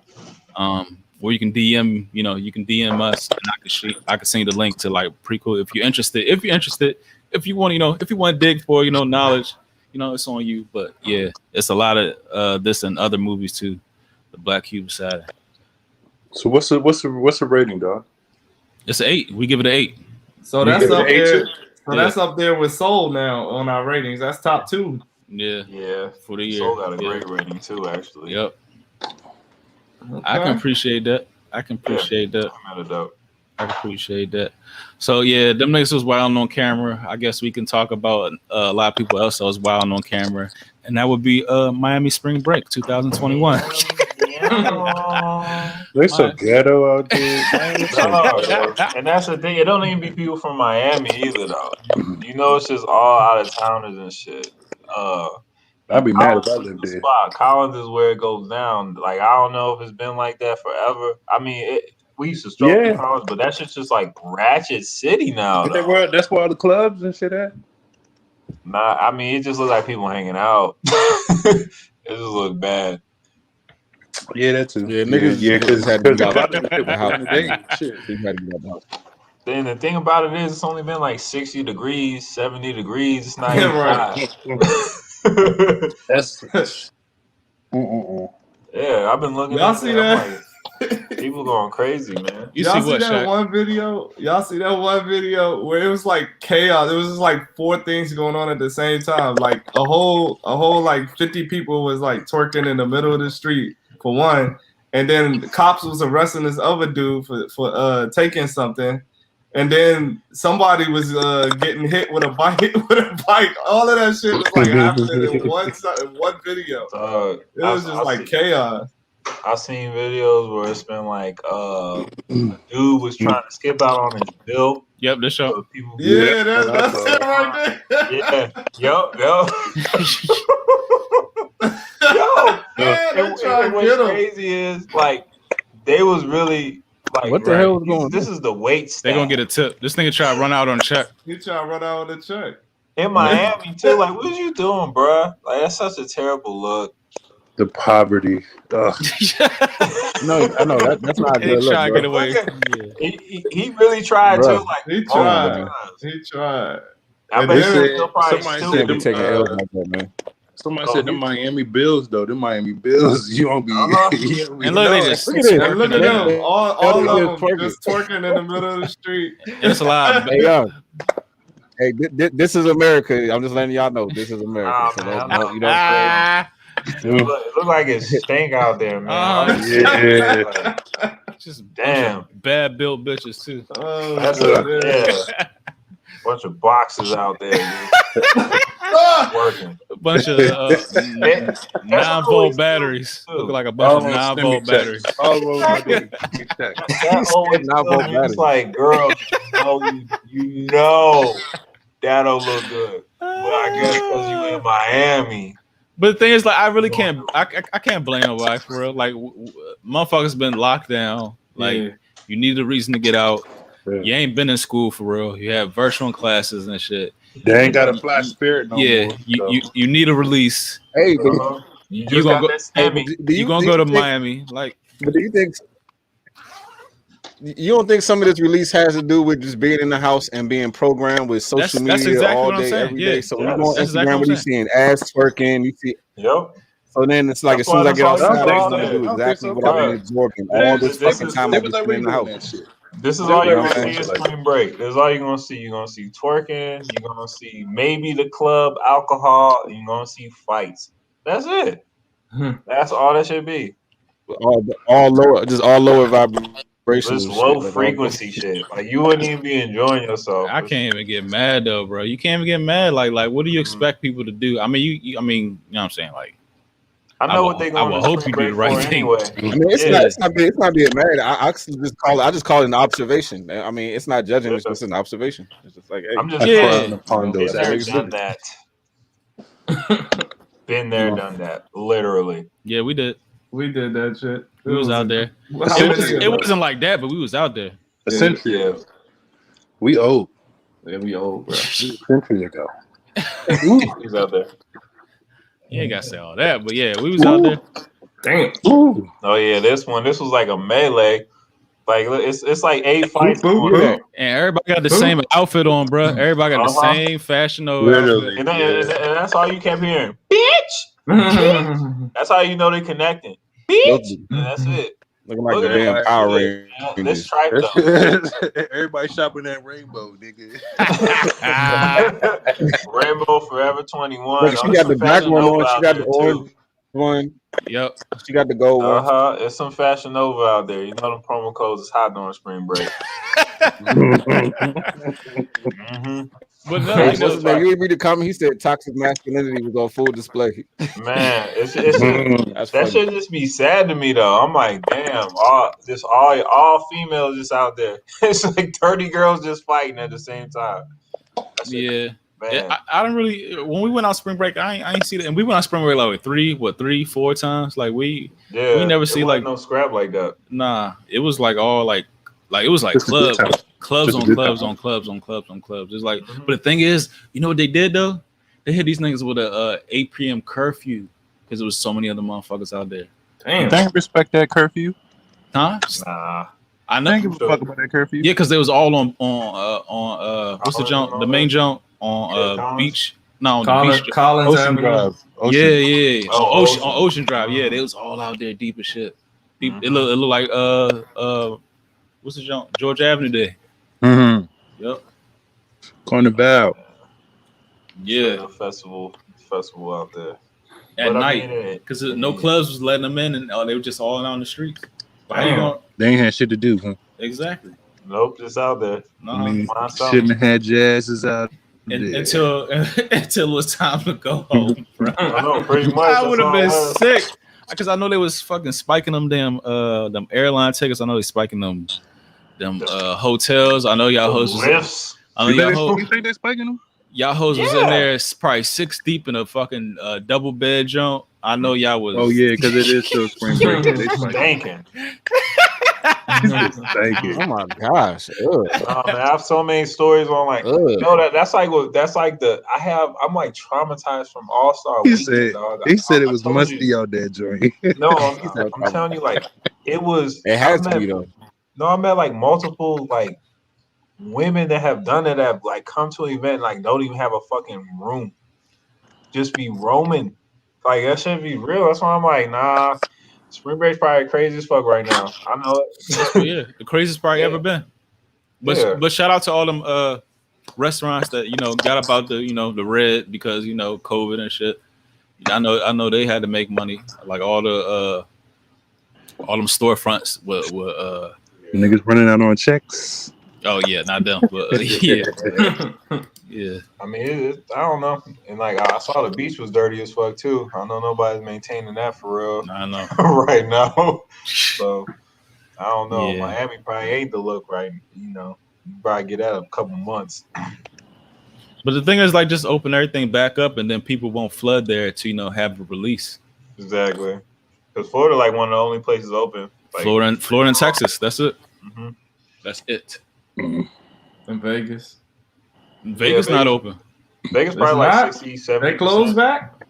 Or you can DM, you know, you can DM us, and I can send you the link to like prequel if you're interested. If you want, you know, if you want to dig for, you know, knowledge, you know, it's on you. But yeah, it's a lot of this and other movies too. The Black Cube of Saturn. So what's the rating, dog? It's an 8. We give it an 8. So that's up there. So that's up there with Soul now on our ratings. That's top 2. Yeah. For the year. Soul got a great rating too, actually. Yep. Okay. I can appreciate that. I can appreciate that. So yeah, them niggas was wilding on camera. I guess we can talk about a lot of people else that was wilding on camera, and that would be Miami Spring Break 2021. They so ghetto out there. And that's the thing. It don't even be people from Miami either, though. You know, it's just all out of towners and shit. I'd be mad if I lived there. Collins is where it goes down. Like, I don't know if it's been like that forever. I mean, we used to stroke in Collins, but that shit's just like ratchet city now. That's where all the clubs and shit at? Nah, I mean, it just looks like people hanging out. It just looks bad. Yeah, that too. Yeah, niggas. Yeah, because Then the thing about it is, it's only been like 60 degrees, 70 degrees. It's not even hot. That's yeah, I've been looking. Y'all see that? Like, people going crazy, man. Y'all see that one video? Y'all see that one video where it was like chaos? It was just like 4 things going on at the same time. Like a whole like 50 people was like twerking in the middle of the street for one, and then the cops was arresting this other dude for taking something. And then somebody was getting hit with a bike. All of that shit was like happening in one video. It was just like chaos. I've seen videos where it's been like a dude was trying to skip out on his bill. Yep, this show. So people, Yeah, that's it right there. yeah, yo. Man, they try And to what's get him. crazy is like they was really like What the hell was going this on? is the wait They staff gonna get a tip. This nigga try to run out on a check. He try to run out with a check. in Miami too. Like, what you doing, bruh? Like, that's such a terrible look. The poverty. Ugh. No, I know that's not a He good look, try to bro. get away. Look He really tried Bruh. too. Like, He multiple tried. times. He tried. I And bet then- you still probably somebody still said Can't be them, taking L's like that, man. Somebody Oh, said the Miami Bills, though. The Miami Bills, you don't be. Uh-huh. You don't be And look, they knowing. just Look at this. And look at Man, them. All they of them twerking. just twerking in the middle of the street. It's a lot. Hey, yo. Hey, this is America. I'm just letting y'all know this is America. Nah, So man, don't, I'm you not don't It look like it's stink out there, man. Yeah. Just Damn. bad built bitches too. Oh, That's yeah. Bunch of boxes out there working. A bunch of 9-volt batteries. Look like a bunch of 9-volt batteries. All over my dick. That always Not feels both me, batteries. it's like, girl, you know that'll look good. But I guess because you in Miami. But the thing is, like, I really can't. I can't blame nobody for real. Like, motherfuckers been locked down. Like, Yeah. you need a reason to get out. Yeah. You ain't been in school for real. You have virtual classes and shit. They ain't got a fly spirit no Yeah, more. So. you need a release. Hey, but Uh-huh. You You just gonna got go? that stamp. do You gonna do go to think- Miami? Like, But do you think you don't think some of this release has to do with just being in the house and being programmed with social That's media exactly all what I'm day, saying. every Yeah. day? So Yeah, you go on that's Instagram exactly what when I'm you seeing ass twerking, you see. Yep. So then it's like That's as soon as why I get that's all outside, you I'm saw gonna there. do I don't exactly think what so. I've been Right. absorbing This all is- this this fucking is- time They I've was been already in the doing house. that shit. This is They all was you're already gonna see doing in shit like spring break. This is all you're gonna see. You're gonna see twerking. You're gonna see maybe the club alcohol. You're gonna see fights. That's it. That's all that should be. All lower, just all lower vibrations. This and low shit, like, frequency shit. Like, you wouldn't even be enjoying yourself. I can't even get mad though, bro. You can't even get mad. Like, what do you expect people to do? I mean, you know what I'm saying? Like, I know what they're going I to will hope spring you do the break right for thing. anyway. I mean, it's Yeah. not being mad. I just call it an observation. I mean, it's not judging. It's just an observation. It's just like, hey, I'm just Yeah. frowned upon Been those there, acts. done that. Been there, done that. Literally. Yeah, we did. We did that shit. We was out there. How many years It ago? wasn't like that, but we was out there. A century Yeah. ago. We old. Yeah, we old, bro. A century ago. He's out there. You ain't got to say all that, but yeah, we was out there. Damn. Ooh. Oh yeah, this was like a melee. Like it's like 8 fights. Boop, going boop, on. boop. And everybody got the same outfit on, bro. Everybody got the Uh-huh. same fashion outfit. Literally. And that's all you kept hearing. Bitch. That's how you know they connecting. Bitch. And that's it. looking like Look the at damn it. Power Yeah, Rangers. this tripe though. Everybody shopping that rainbow, nigga. Rainbow Forever 21. Look, she got the black one on. She got the orange one. Yep. She got the gold one. It's some Fashion Nova out there. You know them promo codes is hot during spring break. Mm-hmm. But no, Hey, you what's know, his name? You didn't read the comment? He said toxic masculinity was on full display. Man, it's That's that funny. should just be sad to me though. I'm like, damn, all females just out there. It's like 30 girls just fighting at the same time. That shit, yeah. man. Yeah, I don't really. When we went on spring break, I ain't see that. And we went on spring break like 3, 4 times. Like we never see it wasn't like no scrap like that. nah. It was like all like it was like Just a good clubs Just a on good clubs time. on clubs on clubs on clubs. It's like, Mhm. but the thing is, you know what they did though? They hit these niggas with a 8 p.m. curfew because there was so many other motherfuckers out there. Damn. They ain't respect that curfew. Huh? Nah. I They know. ain't give a fuck about that curfew. Yeah, because they was all on what's the jump? The main jump on Collins? beach. No, on the beach. Collins Ocean Avenue. Drive. Ocean. Yeah. Oh, On Ocean Drive. Yeah, they was all out there deep as shit. Deep, Mhm. it look like what's the jump? George Avenue there. Mm-hmm. Yep. Carnival. Yeah. A festival out there. At But I night. mean, Because no clubs was letting them in, and they were just all out on the streets. How you Damn. going? They ain't had shit to do. Huh? Exactly. Nope, just out there. No. I mean, Find something. shouldn't have had jazzes out. there. Until it was time to go home, bro. I know, pretty much. I that's would have all it been was. sick because I know they was fucking spiking them damn airline tickets. I know they spiking them them hotels. I know y'all hoes was lifts. I know You think they spiking them? y'all hoes was in there probably 6 deep in a fucking double bed joint. I know y'all was. Oh yeah, because it is still spring break. They spiking. Stinking. Thank you. Oh my gosh. Ugh. Oh man, I have so many stories on like that's like I'm like traumatized from All Star He Weekend, said dog. he said I it was told musty you. out there, joint. No, I'm telling you, like it was. It has to be though. No, I met like multiple like women that have done it that like come to an event and, like don't even have a fucking room, just be roaming. Like that should be real. That's why I'm like, nah. Spring break's probably crazy as fuck right now. I know it. Yeah, the craziest part ever been. But shout out to all them restaurants that got about the the red because COVID and shit. I know they had to make money. Like all them storefronts were Niggas running out on checks. oh yeah, not them, but yeah. I mean, I don't know. And like I saw the beach was dirty as fuck too. I know nobody's maintaining that for real. I know right now. So I don't know. Yeah. Miami probably ain't the look right. You probably get that a couple months. But the thing is, like, just open everything back up, and then people won't flood there to have a release. Exactly. Because Florida, like one of the only places open. Like, Florida and Texas. That's it. Mm-hmm. That's it. In Vegas. Vegas not open. Vegas probably like 60, 70%. They closed back?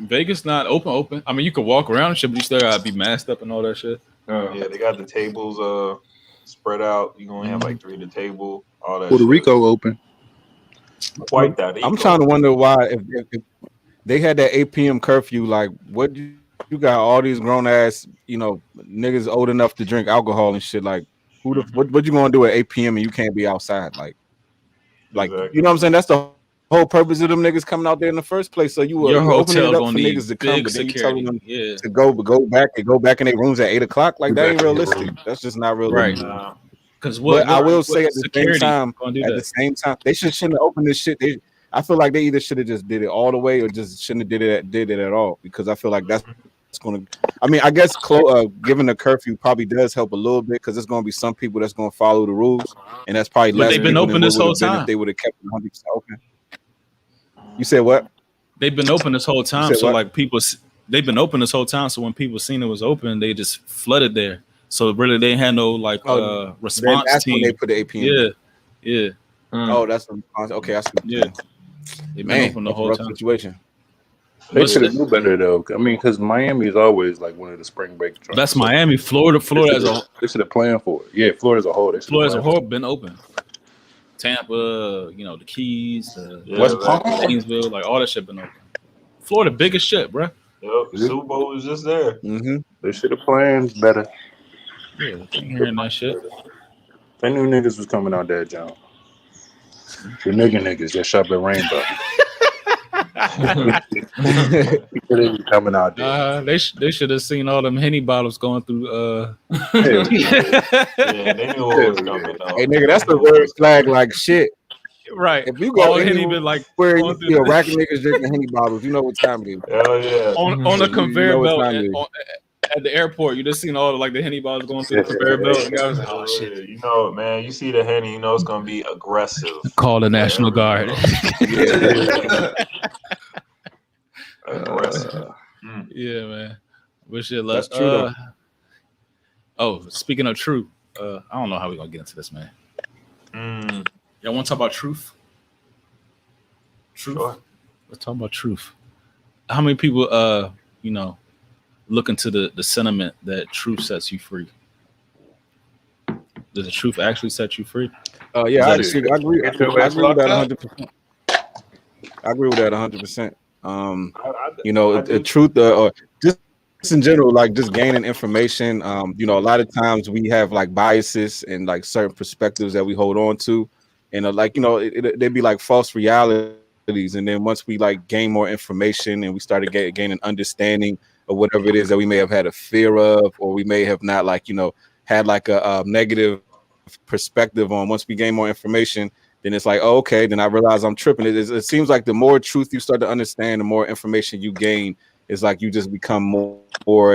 Vegas not open. I mean, you could walk around and shit, but you still gotta be masked up and all that shit. Yeah, they got the tables spread out. You only have like 3 at the table. All that. Puerto shit. Rico open. Quite that. I'm trying to wonder why if they had that 8 p.m. curfew, like what you got all these grown ass, niggas old enough to drink alcohol and shit. Like what you gonna do at 8 p.m. and you can't be outside? Like Exactly. You know what I'm saying? That's the whole purpose of them niggas coming out there in the first place. So you open it up for niggas to come, but then you telling them to go back in their rooms at 8 o'clock. Like that ain't realistic. That's just not realistic. Right. Because but I will say at the same time, they shouldn't have opened this shit. I feel like they either should have just did it all the way or just shouldn't have did it at all, because I feel like that's going to. I mean, I guess giving the curfew probably does help a little bit, because there's going to be some people that's going to follow the rules, and that's probably less. They've been open this whole time. If they would have kept it 100% open. You said what? They've been open this whole time, so like they've been open this whole time. So when people seen it was open, they just flooded there. So really, they had no response that's team. When they put the 8 p.m. Yeah. Oh, that's the response. Okay, I see. Yeah. They've been open the whole time. Situation. They should do better though. I mean, because Miami is always like one of the spring break drops. That's Miami. Florida as a whole. They should have planned for it. Yeah, Florida as a whole. Florida as a whole been open. Tampa, the Keys, West Palm, Gainesville, like all that shit been open. Florida big as shit, bro. Yep, Super Bowl was just there. Mm-hmm. They should have planned better. Yeah, ain't hearing that shit. They knew niggas was coming out there, John. The niggas that shop at Rainbow. They be coming out there. They should have seen all them Henny bottles going through. Yeah, they knew what was coming. Hey, nigga, that's the red flag like shit. Right. If you go Henny been like where you see a rack of niggas drinking Henny bottles, you know what time it is. Hell yeah. On a conveyor belt at the airport, you just seen all the Henny bottles going through the conveyor belt. And I was like, oh shit. Man, you see the Henny, it's gonna be aggressive. Call the National Guard. Aggressive. Yeah, man. But shit, that's true. Speaking of truth, I don't know how we're gonna get into this, man. Y'all want to talk about truth? Sure. Let's talk about truth. How many people, look into the sentiment that truth sets you free? Does the truth actually set you free? Yeah, I agree with that 100%. I agree with that 100%. The truth, or just in general, like just gaining information. A lot of times we have like biases and like certain perspectives that we hold on to, and they'd be like false realities. And then once we like gain more information and we started gaining understanding of whatever it is that we may have had a fear of, or we may have not had like a negative perspective on. Once we gain more information, then it's like, oh, okay, then I realize I'm tripping. It seems like the more truth you start to understand, the more information you gain, it's like you just become more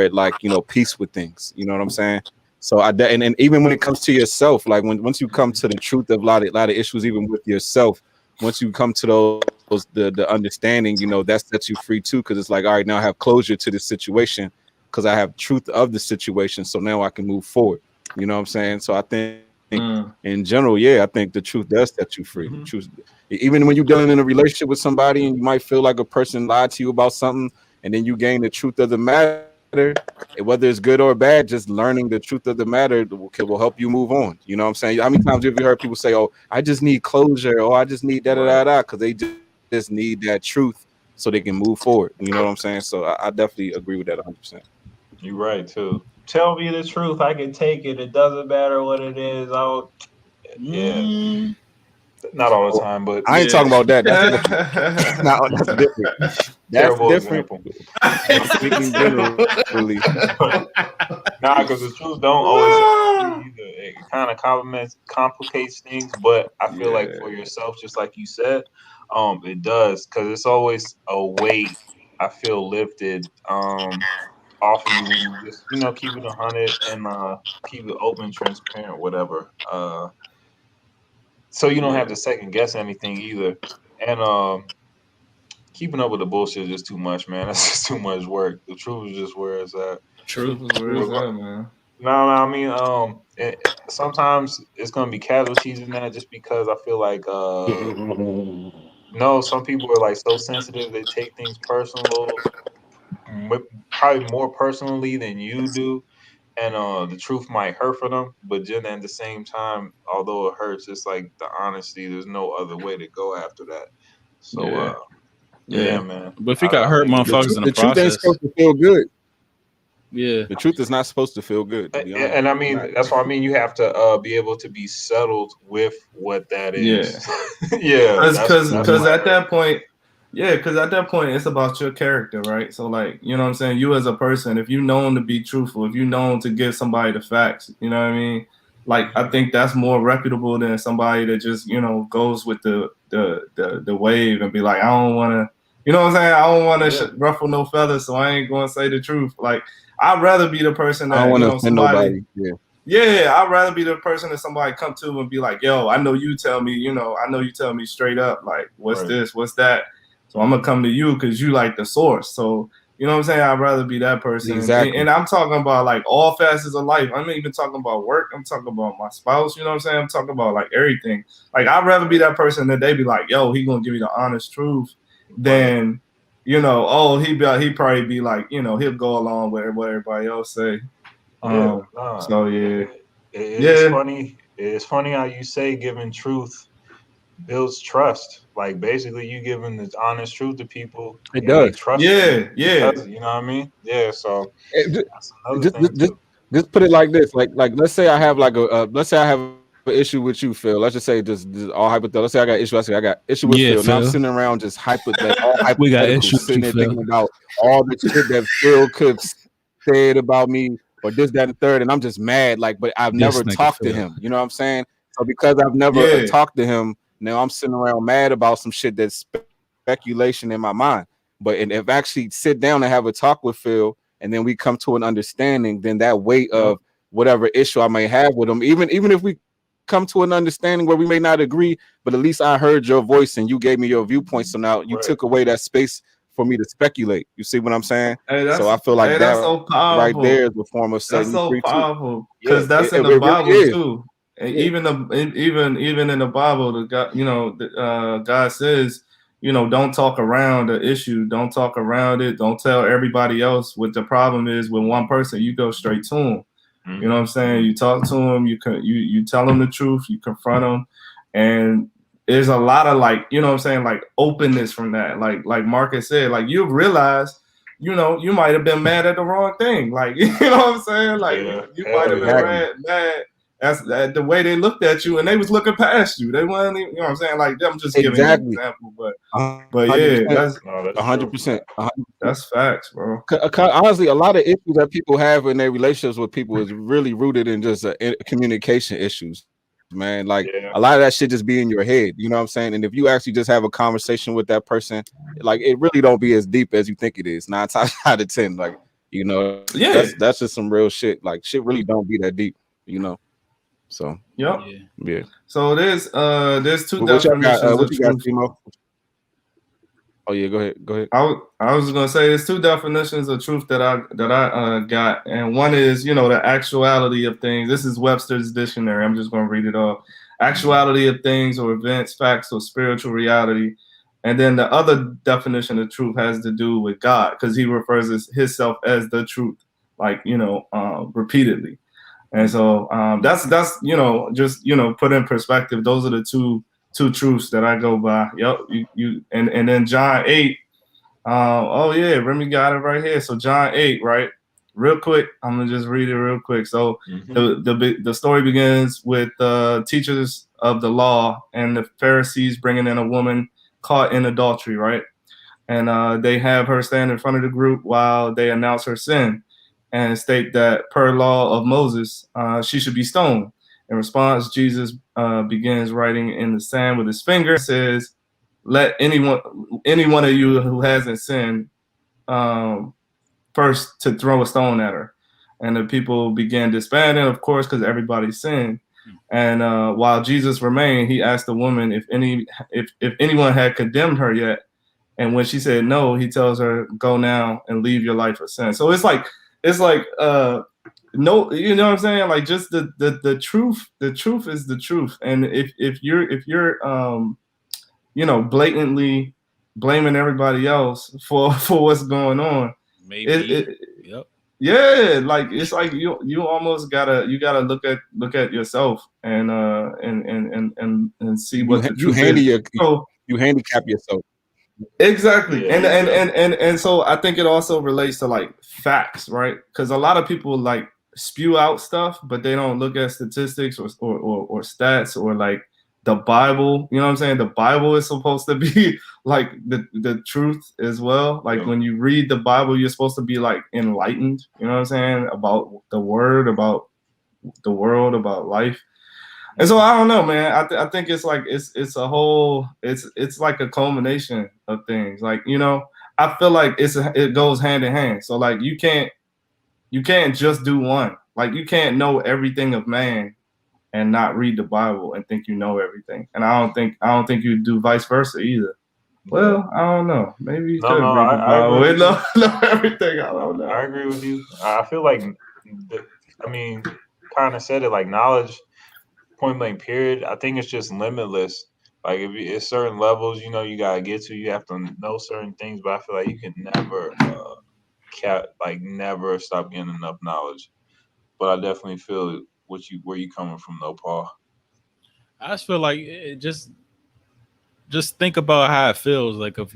like, peace with things. You know what I'm saying? So and even when it comes to yourself, like once you come to the truth of a lot of issues, even with yourself, once you come to those the understanding, that sets you free too, because it's like, all right, now I have closure to the situation because I have truth of the situation, so now I can move forward. You know what I'm saying? So I think in general, I think the truth does set you free. The truth, even when you're dealing in a relationship with somebody and you might feel like a person lied to you about something, and then you gain the truth of the matter, whether it's good or bad, just learning the truth of the matter will help you move on. You know what I'm saying? How many times have you heard people say, "Oh, I just need closure," or "I just need da," because they just need that truth so they can move forward. You know what I'm saying? So I definitely agree with that 100%. You're right too. Tell me the truth. I can take it. It doesn't matter what it is. Not all the time, but I ain't talking about that. That's different. No, that's different. That's terrible different. example. I'm speaking generally. Nah, because the truth don't always have to be either. It kind of complicates things, but I feel like for yourself, just like you said, it does, because it's always a weight I feel lifted off of you when you just keep it 100 and keep it open, transparent, whatever. So you don't have to second guess anything either, and keeping up with the bullshit is just too much, man. That's just too much work. The truth is just where it's at. True. Where is that, man? No, I mean, sometimes it's gonna be casualties in that, just because I feel like, no, some people are like so sensitive, they take things personal, probably more personally than you do, and the truth might hurt for them, but then at the same time, although it hurts, it's like the honesty. There's no other way to go after that. So, yeah, man. But if you got hurt motherfuckers in the truth ain't process, supposed to feel good. Yeah, the truth is not supposed to feel good. To be honest. And I mean, that's what I mean. You have to be able to be settled with what that is. Because at that point, it's about your character, right? So, like, you know what I'm saying? You as a person, if you known to be truthful, if you known to give somebody the facts, you know what I mean? Like, I think that's more reputable than somebody that just, goes with the wave and be like, I don't want to, you know what I'm saying? I don't want to ruffle no feathers, so I ain't going to say the truth. Like, I'd rather be the person that, I don't want to offend nobody. I'd rather be the person that somebody come to and be like, yo, I know you tell me straight up, like, what's this, what's that? So I'm going to come to you because you like the source. So, you know what I'm saying? I'd rather be that person. Exactly. And I'm talking about like all facets of life. I'm not even talking about work. I'm talking about my spouse. You know what I'm saying? I'm talking about like everything. Like, I'd rather be that person that they be like, yo, he going to give me the honest truth than, he probably be like, he'll go along with what everybody else say. It's funny. It's funny how you say giving truth builds trust. Like, basically, you giving the honest truth to people. It does. Trust you. Because, you know what I mean? Yeah. So that's another thing too. Just put it like this. Like let's say I have let's say I have an issue with you, Phil. Let's just say just all hypothetical. Let's say I got issue. I say I got issue with Phil. Now I'm sitting around just we got issues sitting there thinking about all the shit that Phil could have said about me or this, that, and the third, and I'm just mad. Like, but I've never talked to him. You know what I'm saying? So because I've never talked to him, now I'm sitting around mad about some shit that's speculation in my mind. But if I actually sit down and have a talk with Phil, and then we come to an understanding, then that weight of whatever issue I may have with him, even if we come to an understanding where we may not agree, but at least I heard your voice and you gave me your viewpoint. So now you took away that space for me to speculate. You see what I'm saying? So I feel like that so right there is a form of setting that's so free powerful, because that's in the Bible really too. And even in the Bible, the God, God says, don't talk around the issue, don't talk around it, don't tell everybody else what the problem is with one person. You go straight to him. You know what I'm saying? You talk to him, you tell him the truth, you confront him, and there's a lot of like, you know what I'm saying, like openness from that. Like Marcus said, like you realize, you might have been mad at the wrong thing. Like, you know what I'm saying? Like you might have been mad. That's the way they looked at you, and they was looking past you. They weren't, you know what I'm saying? Like, I'm just giving you an example, but that's 100%. That's facts, bro. Honestly, a lot of issues that people have in their relationships with people is really rooted in just communication issues, man. Like a lot of that shit just be in your head, you know what I'm saying? And if you actually just have a conversation with that person, like it really don't be as deep as you think it is. 9 times out of 10, like You know, Yeah. that's just some real shit. Like shit really don't be that deep, you know. So Yep. yeah. So there's two What y'all got? definitions What of you got, truth. Timo? Oh yeah, go ahead. Go ahead. I was gonna say there's two definitions of truth that I got, and one is, you know, the actuality of things. This is Webster's dictionary. I'm just gonna read it off. Actuality of things or events, facts, or spiritual reality. And then the other definition of truth has to do with God, because he refers to himself as the truth, like, you know, repeatedly. And so that's you know, just, you know, put in perspective. Those are the two truths that I go by. Yep. You and then John 8. Oh yeah, Remy got it right here. So John 8, right? Real quick, I'm gonna just read it real quick. So the story begins with teachers of the law and the Pharisees bringing in a woman caught in adultery, right? And they have her stand in front of the group while they announce her sin and state that per law of Moses, she should be stoned. In response, Jesus begins writing in the sand with his finger and says, let any one of you who hasn't sinned first to throw a stone at her. And the people began disbanding, of course, because everybody sinned. And while Jesus remained, he asked the woman if anyone had condemned her yet. And when she said no, he tells her, go now and leave your life of sin. So it's like no, you know what I'm saying? Like just the truth is the truth. And if you're you know, blatantly blaming everybody else for what's going on. Yep. Yeah, like it's like you almost gotta look at yourself and see what the truth is. You handicap yourself. Exactly. Yeah, And so I think it also relates to like facts, right? Because a lot of people like spew out stuff, but they don't look at statistics or stats or like the Bible. You know what I'm saying? The Bible is supposed to be like the truth as well. Like when you read the Bible, you're supposed to be like enlightened, you know what I'm saying, about the word, about the world, about life. And so I don't know, man. I think it's like it's a whole it's like a culmination of things. Like, you know, I feel like it goes hand in hand. So like you can't just do one. Like you can't know everything of man and not read the Bible and think you know everything. And I don't think you do vice versa either. Well, I don't know. Maybe you could read the Bible and know everything. I don't know. I agree with you. I feel like, kind of said it, like knowledge, point blank period. I think it's just limitless. Like if it's certain levels, you know, you gotta get to. You have to know certain things, but I feel like you can never, never stop getting enough knowledge. But I definitely feel where you coming from, though, Paul. I just feel like just think about how it feels. Like if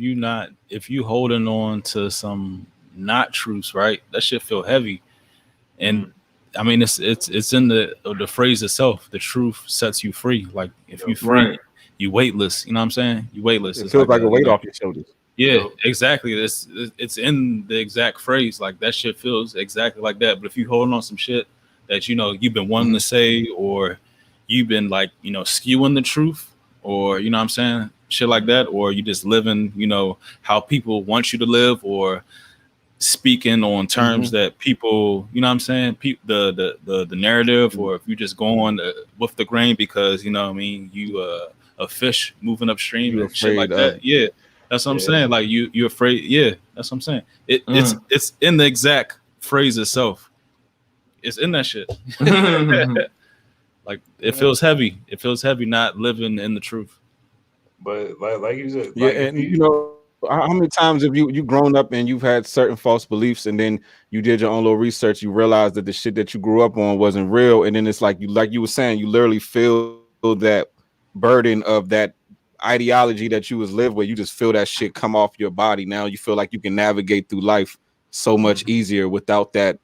you holding on to some not truths, right? That shit feel heavy. And I mean, it's in the phrase itself. The truth sets you free. Like if you free, Right. you weightless. You know what I'm saying? You weightless. It feels like a weight off your shoulders. Yeah, exactly. It's in the exact phrase. Like that shit feels exactly like that. But if you holding on some shit that you know you've been wanting to say, or you've been like, you know, skewing the truth, or you know what I'm saying, shit like that, or you just living, you know, how people want you to live, or speaking on terms that people, you know what I'm saying, the narrative, or if you just go on with the grain because, you know what I mean, you a fish moving upstream and shit like that. Yeah, that's what I'm saying. Like you're afraid. Yeah, that's what I'm saying. It's in the exact phrase itself. It's in that shit. Like it feels heavy. It feels heavy not living in the truth. But like you said, Yeah, and you know, how many times have you grown up and you've had certain false beliefs, and then you did your own little research, you realized that the shit that you grew up on wasn't real, and then it's like you were saying, you literally feel that burden of that ideology that you was lived with. You just feel that shit come off your body. Now you feel like you can navigate through life so much easier without that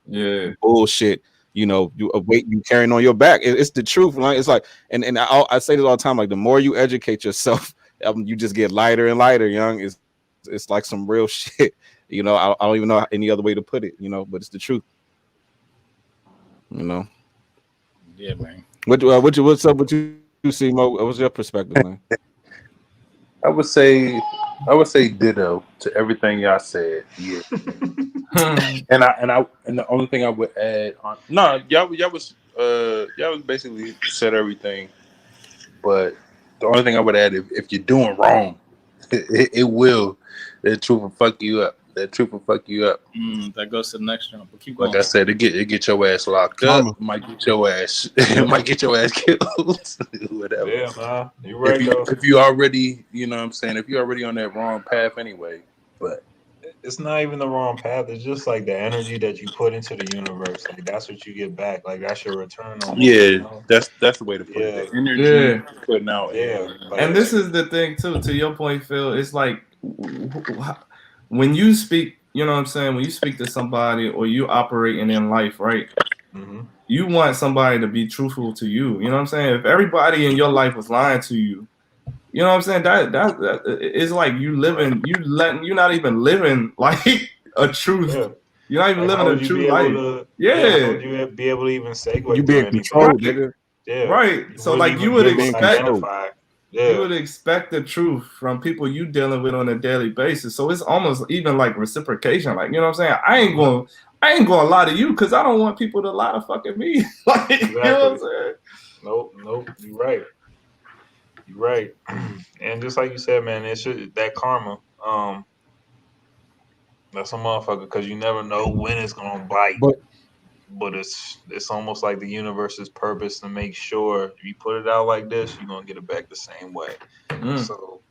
bullshit. You know, a weight you carrying on your back. It's the truth. Like it's like, and I say this all the time. Like the more you educate yourself, you just get lighter and lighter. Young, it's like some real shit. You know, I don't even know any other way to put it. You know, but it's the truth. You know. Yeah, man. What's up with you, Simo? What's your perspective, man? I would say I would say ditto to everything y'all said. Yeah. And the only thing I would add on y'all was basically said everything. But the only thing I would add, if you're doing wrong, it will. That truth will fuck you up. That truth will fuck you up. That goes to the next round. But keep going. Like I said, it get your ass locked Karma. up. Might get your ass. Might get your ass killed. Whatever. Yeah, man. You're right, though. If you already, you know what I'm saying, if you're already on that wrong path anyway. But it's not even the wrong path. It's just like the energy that you put into the universe. Like that's what you get back. Like that's your return on. Yeah, you know? that's the way to put it. The energy you're putting out. Yeah. Like, And this is the thing too. To your point, Phil, it's like when you speak. You know what I'm saying? When you speak to somebody or you operating in life, right? mm-hmm. You want somebody to be truthful to you. You know what I'm saying? If everybody in your life was lying to you, you know what I'm saying? That it's like you're not even living like a truth. Yeah. You're not even living a true life. How would you be able to even segue? You being controlled, nigga. Yeah. Right. So like you would expect. Yeah. You would expect the truth from people you dealing with on a daily basis. So it's almost even like reciprocation. Like, you know what I'm saying? I ain't gonna lie to you because I don't want people to lie to fucking me. Like, exactly. You know what I'm saying? Nope. You're right. And just like you said, man, that karma, that's a motherfucker because you never know when it's gonna bite. But it's almost like the universe's purpose to make sure if you put it out like this, you're gonna get it back the same way. So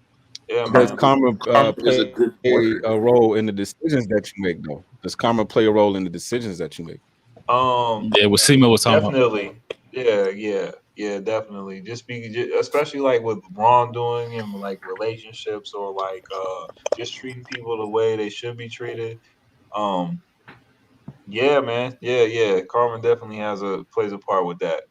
yeah, does man. karma play a role in the decisions that you make, though? Does karma play a role in the decisions that you make? Yeah, what Seema was talking definitely. About. Yeah, definitely. Especially like with wrongdoing and like relationships or like just treating people the way they should be treated. Yeah, man. Yeah. Karma definitely plays a part with that.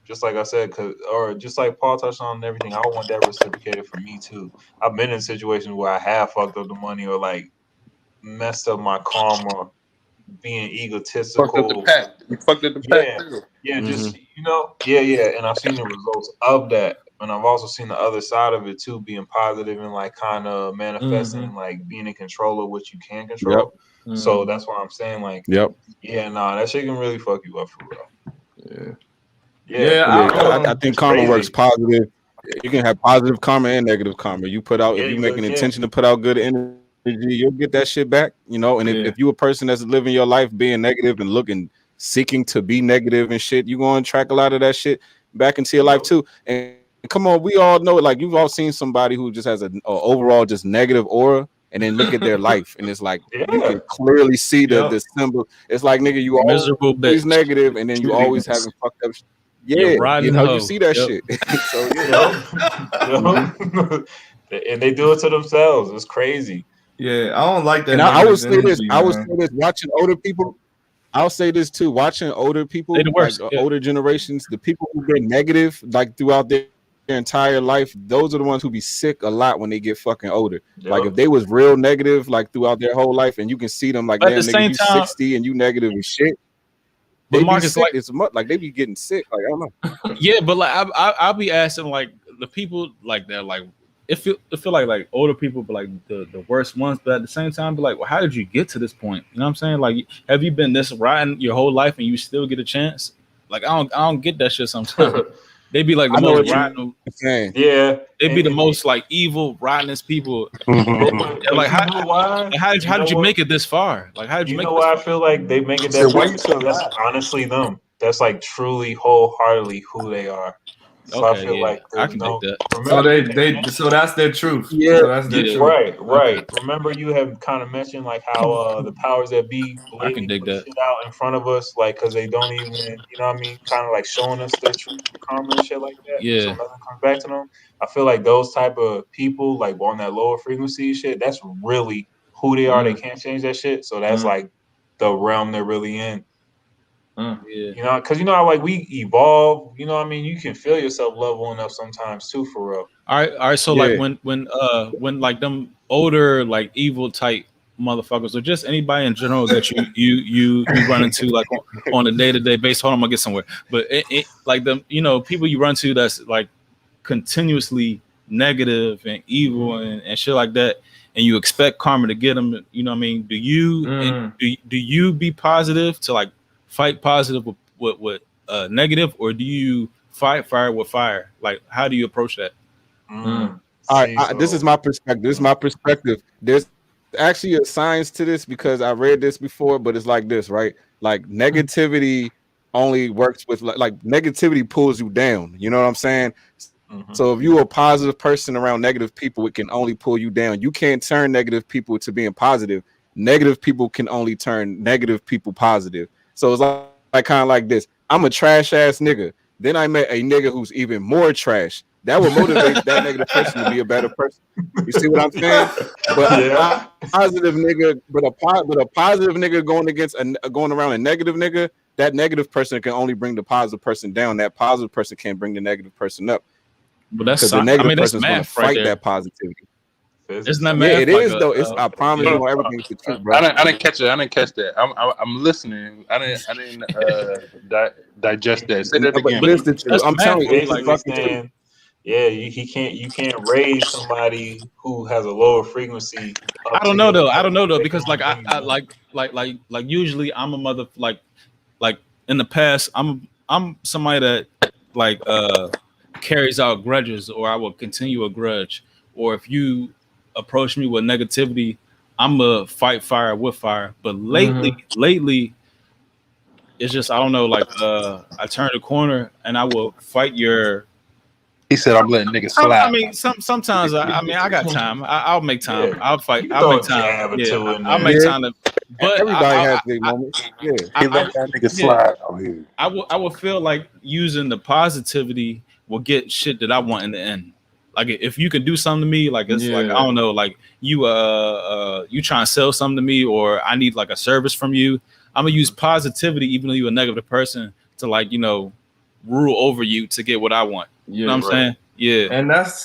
Just like I said, or just like Paul touched on and everything, I want that reciprocated for me too. I've been in situations where I have fucked up the money or like messed up my karma, being egotistical. Fucked up the pack. You fucked up the pack. Yeah, just yeah. And I've seen the results of that. And I've also seen the other side of it too, being positive and like kind of manifesting, like being in control of what you can control. Yep. So that's why I'm saying, like, that shit can really fuck you up for real. Yeah. I think karma works positive. You can have positive karma and negative karma. You put out if you make an intention to put out good energy, you'll get that shit back. You know, and if you're a person that's living your life being negative and seeking to be negative and shit, you're going to track a lot of that shit back into your life too. And come on, we all know, like, you've all seen somebody who just has an overall just negative aura, and then look at their life, and it's like you can clearly see the symbol. It's like, nigga, you miserable always negative, and then you always having fucked up. Yeah, you know, you see that shit. So and they do it to themselves. It's crazy. Yeah, I don't like that. And I would say this. I would say this. Watching older people. I'll say this too. Watching older people, older generations, the people who get negative like throughout their entire life, those are the ones who be sick a lot when they get fucking older. Yep. Like if they was real negative like throughout their whole life, and you can see them like, damn, nigga, you 60 and you negative and shit. But Marcus, like, it's like they be getting sick. Like, I don't know. Yeah, but like I'll be asking like the people like that, like it feel like older people, but like the worst ones. But at the same time, be like, well, how did you get to this point? You know what I'm saying? Like, have you been this rotten your whole life and you still get a chance? Like, I don't get that shit sometimes. They be like the most rotten. Yeah, they be the most like evil, rottenest people. Mm-hmm. Like, how did you make it this far? Like, how did you make it? Why I feel like they make it that way? That's honestly them. That's like truly wholeheartedly who they are. So I feel like I can take that. So that's their truth. Yeah, so that's their truth. Right. Remember, you have kind of mentioned like how the powers that be blatantly put shit out in front of us, like because they don't even, you know what I mean, kind of like showing us their truth, karma and shit like that. Yeah. So nothing comes back to them. I feel like those type of people, like on that lower frequency shit, that's really who they are. They can't change that shit. So that's like the realm they're really in. Yeah. You know, because you know how like we evolve. You know what I mean? You can feel yourself leveling up sometimes too, for real. All right. So like when like them older like evil type motherfuckers, or just anybody in general that you run into like on a day-to-day basis. Hold on, I'm gonna get somewhere. But it like them, you know, people you run to that's like continuously negative and evil and shit like that. and you expect karma to get them. You know what I mean? Do you do you be positive to like fight positive with negative, or do you fight fire with fire? Like, how do you approach that? All right, this is my perspective. This is my perspective. There's actually a science to this because I read this before, but it's like this, right? Like negativity only works with like negativity pulls you down. You know what I'm saying? So if you're a positive person around negative people, it can only pull you down. You can't turn negative people to being positive. Negative people can only turn negative people positive. So it's like kind of like this. I'm a trash ass nigga. Then I met a nigga who's even more trash. That will motivate that negative person to be a better person. You see what I'm saying? But a positive nigga, but a positive nigga going around a negative nigga, that negative person can only bring the positive person down. That positive person can't bring the negative person up. But that's the negative person's going to fight that positivity. Isn't that math? Yeah, it is though. It's I promise you, everything's the truth, bro. I didn't catch it. I didn't catch that. I'm listening. I didn't digest that. Say that again. But it's the truth. I'm telling you, it's like saying, you can't raise somebody who has a lower frequency. I don't know though, because like I like usually I'm a mother like in the past I'm somebody that like carries out grudges, or I will continue a grudge, or if you approach me with negativity, I'm a fight fire with fire. But lately, it's just I don't know. Like I turn the corner and I will fight your. He said, "I'm letting niggas slide." I mean, sometimes I got time. I'll make time. Yeah. I'll fight. I'll make time. Yeah, I'll make time to. But everybody has big moments. Yeah, he let that nigga slide out here. I will feel like using the positivity will get shit that I want in the end. Like if you can do something to me, like it's like I don't know, like you trying to sell something to me, or I need like a service from you. I'm gonna use positivity, even though you're a negative person, to like rule over you to get what I want. You know what I'm saying? Yeah. And that's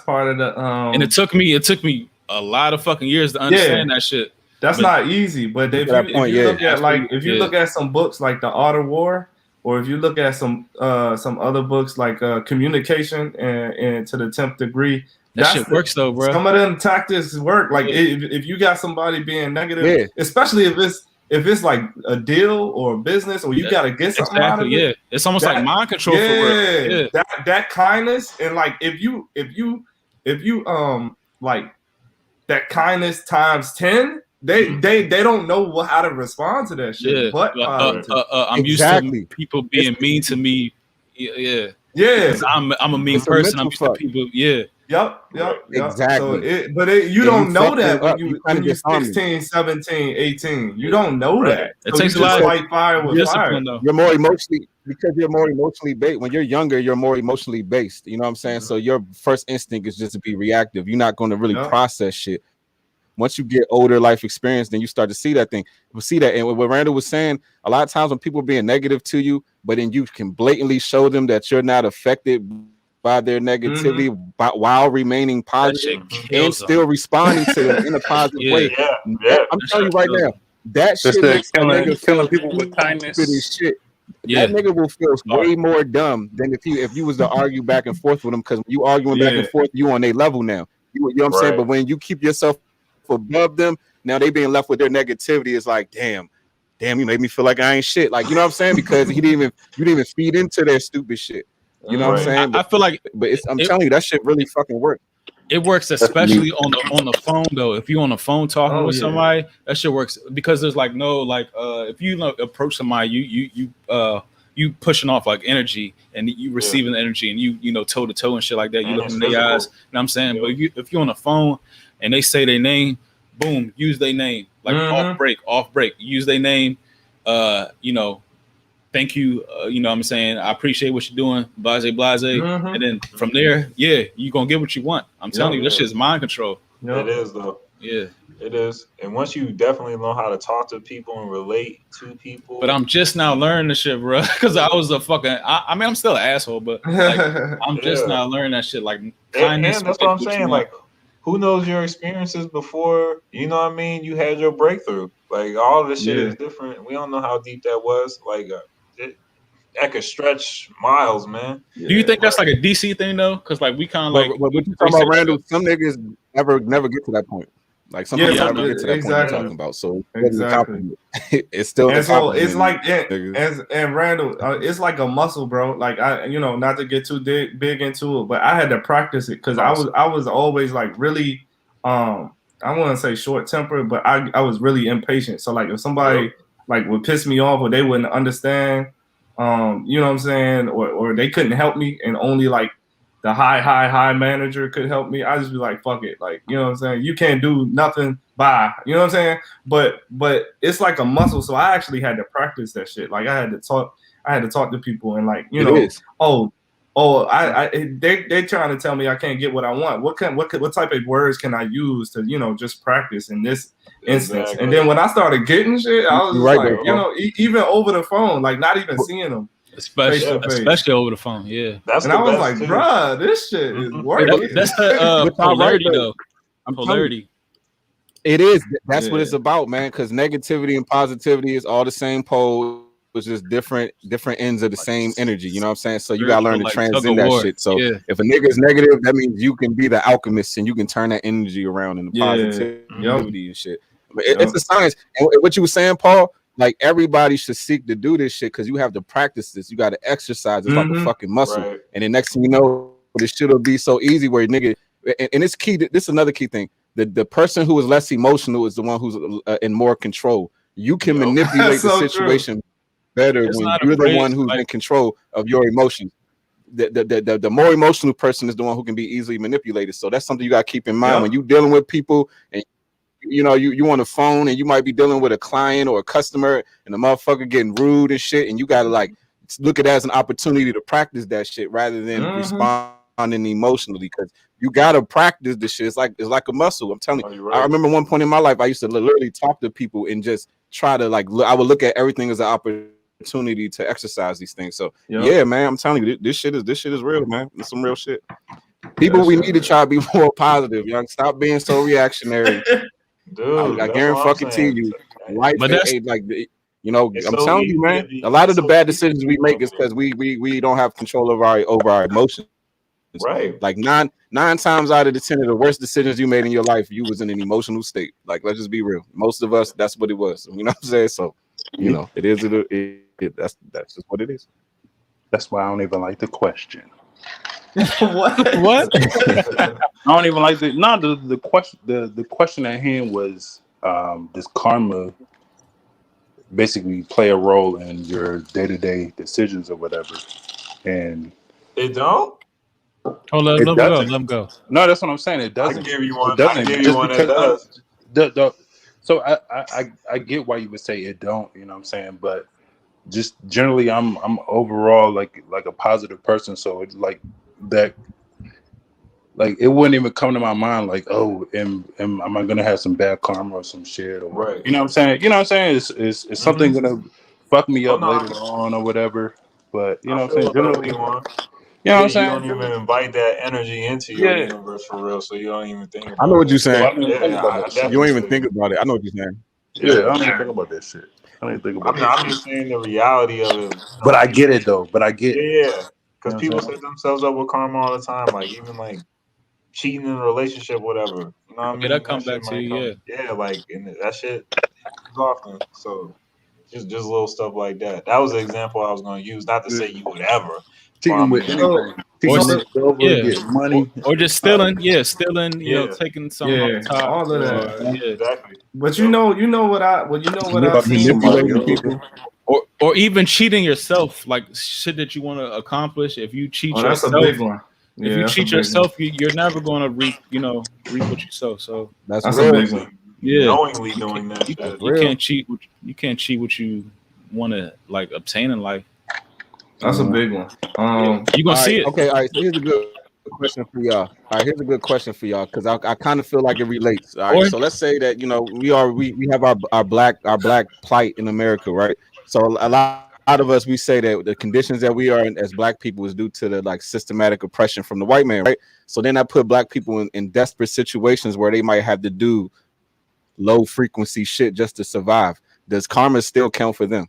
part of the and it took me a lot of fucking years to understand that shit. That's not easy, but if you look at some books like The Art of War, or if you look at some other books like Communication and To the 10th Degree, that shit works though, bro. Some of them tactics work. Like if you got somebody being negative, especially if it's like a deal or a business, or you gotta get something out of it. It's almost like mind control. That kindness, and like if you like that kindness times 10. They don't know how to respond to that shit. But I'm used to people being mean to me. Yeah. I'm a mean person. I'm used to people. Yeah. Yep. Exactly. So you don't know that when you're 16, 17, 18. You don't know that. It takes a lot of fight fire with discipline, fire. You're more emotionally based. When you're younger, you're more emotionally based. You know what I'm saying? So your first instinct is just to be reactive. You're not going to really process shit. Once you get older life experience, then you start to see that thing. We'll see that. And what Randall was saying, a lot of times when people are being negative to you, but then you can blatantly show them that you're not affected by their negativity while remaining positive and still responding to them in a positive way. I'm telling you right now, that shit makes killing people with kindness. Shit. That nigga will feel way more dumb than if you was to argue back and forth with them, because when you arguing back and forth, you on their level now. You know what I'm saying? But when you keep yourself above them, now they being left with their negativity, is like, damn, you made me feel like I ain't shit. Like, you know what I'm saying? Because you didn't even feed into their stupid shit. You know what I'm saying? I feel like, I'm telling you, that shit really fucking works. It works especially on the phone though. If you on the phone talking with somebody, that shit works, because there's like no if you approach somebody, you pushing off like energy, and you receiving the energy, and you toe to toe and shit like that. You look in their eyes. You know what I'm saying? But if you're on the phone and they say their name, boom, use their name. Like off break, use their name. Thank you. You know what I'm saying? I appreciate what you're doing. Blase. And then from there, you're going to get what you want. I'm telling you, this shit is mind control. It is, though. Yeah. It is. And once you definitely know how to talk to people and relate to people. But I'm just now learning this shit, bro. Because I was a fucking, I mean, I'm still an asshole, but like, I'm just now learning that shit. Like, kindness. And that's what I'm saying. Like, who knows your experiences before, you know what I mean, you had your breakthrough. Like, all this shit is different. We don't know how deep that was. Like, that could stretch miles, man. Do you think that's like a DC thing though? Because like we kind of like what you talking about, Randall? Some niggas never get to that point. Like some people never get to that point you're talking about. So it's still and so it's like and Randall, it's like a muscle, bro. Like I, not to get too big into it, but I had to practice it because I was always like really, I wouldn't say short tempered, but I was really impatient. So like if somebody like would piss me off or they wouldn't understand, you know what I'm saying, or they couldn't help me, and only like the high manager could help me, I just be like, fuck it. Like, you know what I'm saying? You can't do nothing, bye. You know what I'm saying? But it's like a muscle. So I actually had to practice that shit. Like I had to talk to people and like, they trying to tell me I can't get what I want. What type of words can I use to, just practice in this instance? And then when I started getting shit, I was just even over the phone, like not even seeing them. Especially over the phone, yeah. And I was like, bruh, this shit is working. That's the polarity, though. Polarity. It is. That's what it's about, man. Because negativity and positivity is all the same pole. It's just different ends of the same energy. You know what I'm saying? So you gotta learn to transcend that shit. So if a nigga is negative, that means you can be the alchemist and you can turn that energy around into positivity and shit. But it's a science. And what you were saying, Paul. Like everybody should seek to do this shit because you have to practice this. You got to exercise. It's like a fucking muscle. Right. And then next thing you know, this shit will be so easy where nigga. And it's key. This is another key thing. The person who is less emotional is the one who's in more control. You can manipulate the situation better when you're the one who's in control of your emotions. The more emotional person is the one who can be easily manipulated. So that's something you got to keep in mind when you're dealing with people and. You on the phone and you might be dealing with a client or a customer and the motherfucker getting rude and shit, and you gotta like look at it as an opportunity to practice that shit rather than responding emotionally, because you gotta practice this shit. It's like a muscle. I'm telling you. I remember one point in my life I used to literally talk to people and just try to like I would look at everything as an opportunity to exercise these things. So yeah, man, I'm telling you, this shit is real, man. It's some real shit. People, we need to try to be more positive, young. Stop being so reactionary. Dude, I guarantee you, life, but that's like I'm telling you, man. A lot of the bad decisions we make is because we don't have control over our emotions. Right. Like nine times out of the 10 of the worst decisions you made in your life, you was in an emotional state. Like, let's just be real. Most of us, that's what it was. You know what I'm saying? So, it is. That's just what it is. That's why I don't even like the question. What? I don't even like the question. The question at hand was, does karma basically play a role in your day-to-day decisions or whatever? And it don't. Oh, let him go. No, that's what I'm saying. It doesn't. I can give you one. I can give you one that does. So I get why you would say it don't. You know what I'm saying? But just generally, I'm overall like a positive person. So it's like that. Like it wouldn't even come to my mind like, oh, am I gonna have some bad karma or some shit or right? You know what I'm saying? You know what I'm saying? Is something gonna fuck me up later on or whatever? But you know what I'm saying? Generally, you know what I'm saying? You don't even invite that energy into your universe for real, so you don't even think about it. I know what you're saying. You don't even think about it. I know what you're saying. Yeah, I don't even think about that shit. I don't even think about it. I'm just saying the reality of it. But I get it though. Yeah. Because people set themselves up with karma all the time. Like even like cheating in a relationship, whatever. You know what I mean? That come back to you, yeah. Like and that shit happens often. So just little stuff like that. That was the example I was going to use. Not to say you would ever cheating with anything. Get money or just stealing. Taking some off the top. All of that. Exactly. But you know what I've seen people. Or even cheating yourself, like shit that you want to accomplish. If you cheat yourself, that's a big one. If you cheat yourself, you're never going to reap what you sow. So that's a big one. Yeah, knowingly doing that. You can't cheat. You can't cheat what you want to like obtain in life. That's a big one. You gonna see it? Okay, all right. So here's a good question for y'all. All right, here's a good question for y'all because I kind of feel like it relates. All right, so let's say that we have our black plight in America, right? So a lot of us, we say that the conditions that we are in as black people is due to the like systematic oppression from the white man, right? So then I put black people in desperate situations where they might have to do low frequency shit just to survive. Does karma still count for them?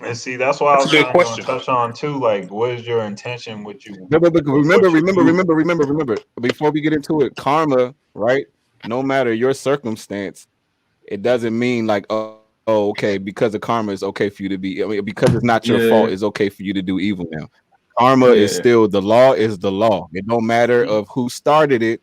And see, that's why I was That's a good kind of going question. to touch on too. Like, what is your intention? What you But remember, what you do? remember. Before we get into it, karma, right? No matter your circumstance, it doesn't mean like, okay, because of karma, it's okay for you to be. I mean, because it's not your fault, it's okay for you to do evil now. Karma is still the law. Is the law. It don't matter of who started it.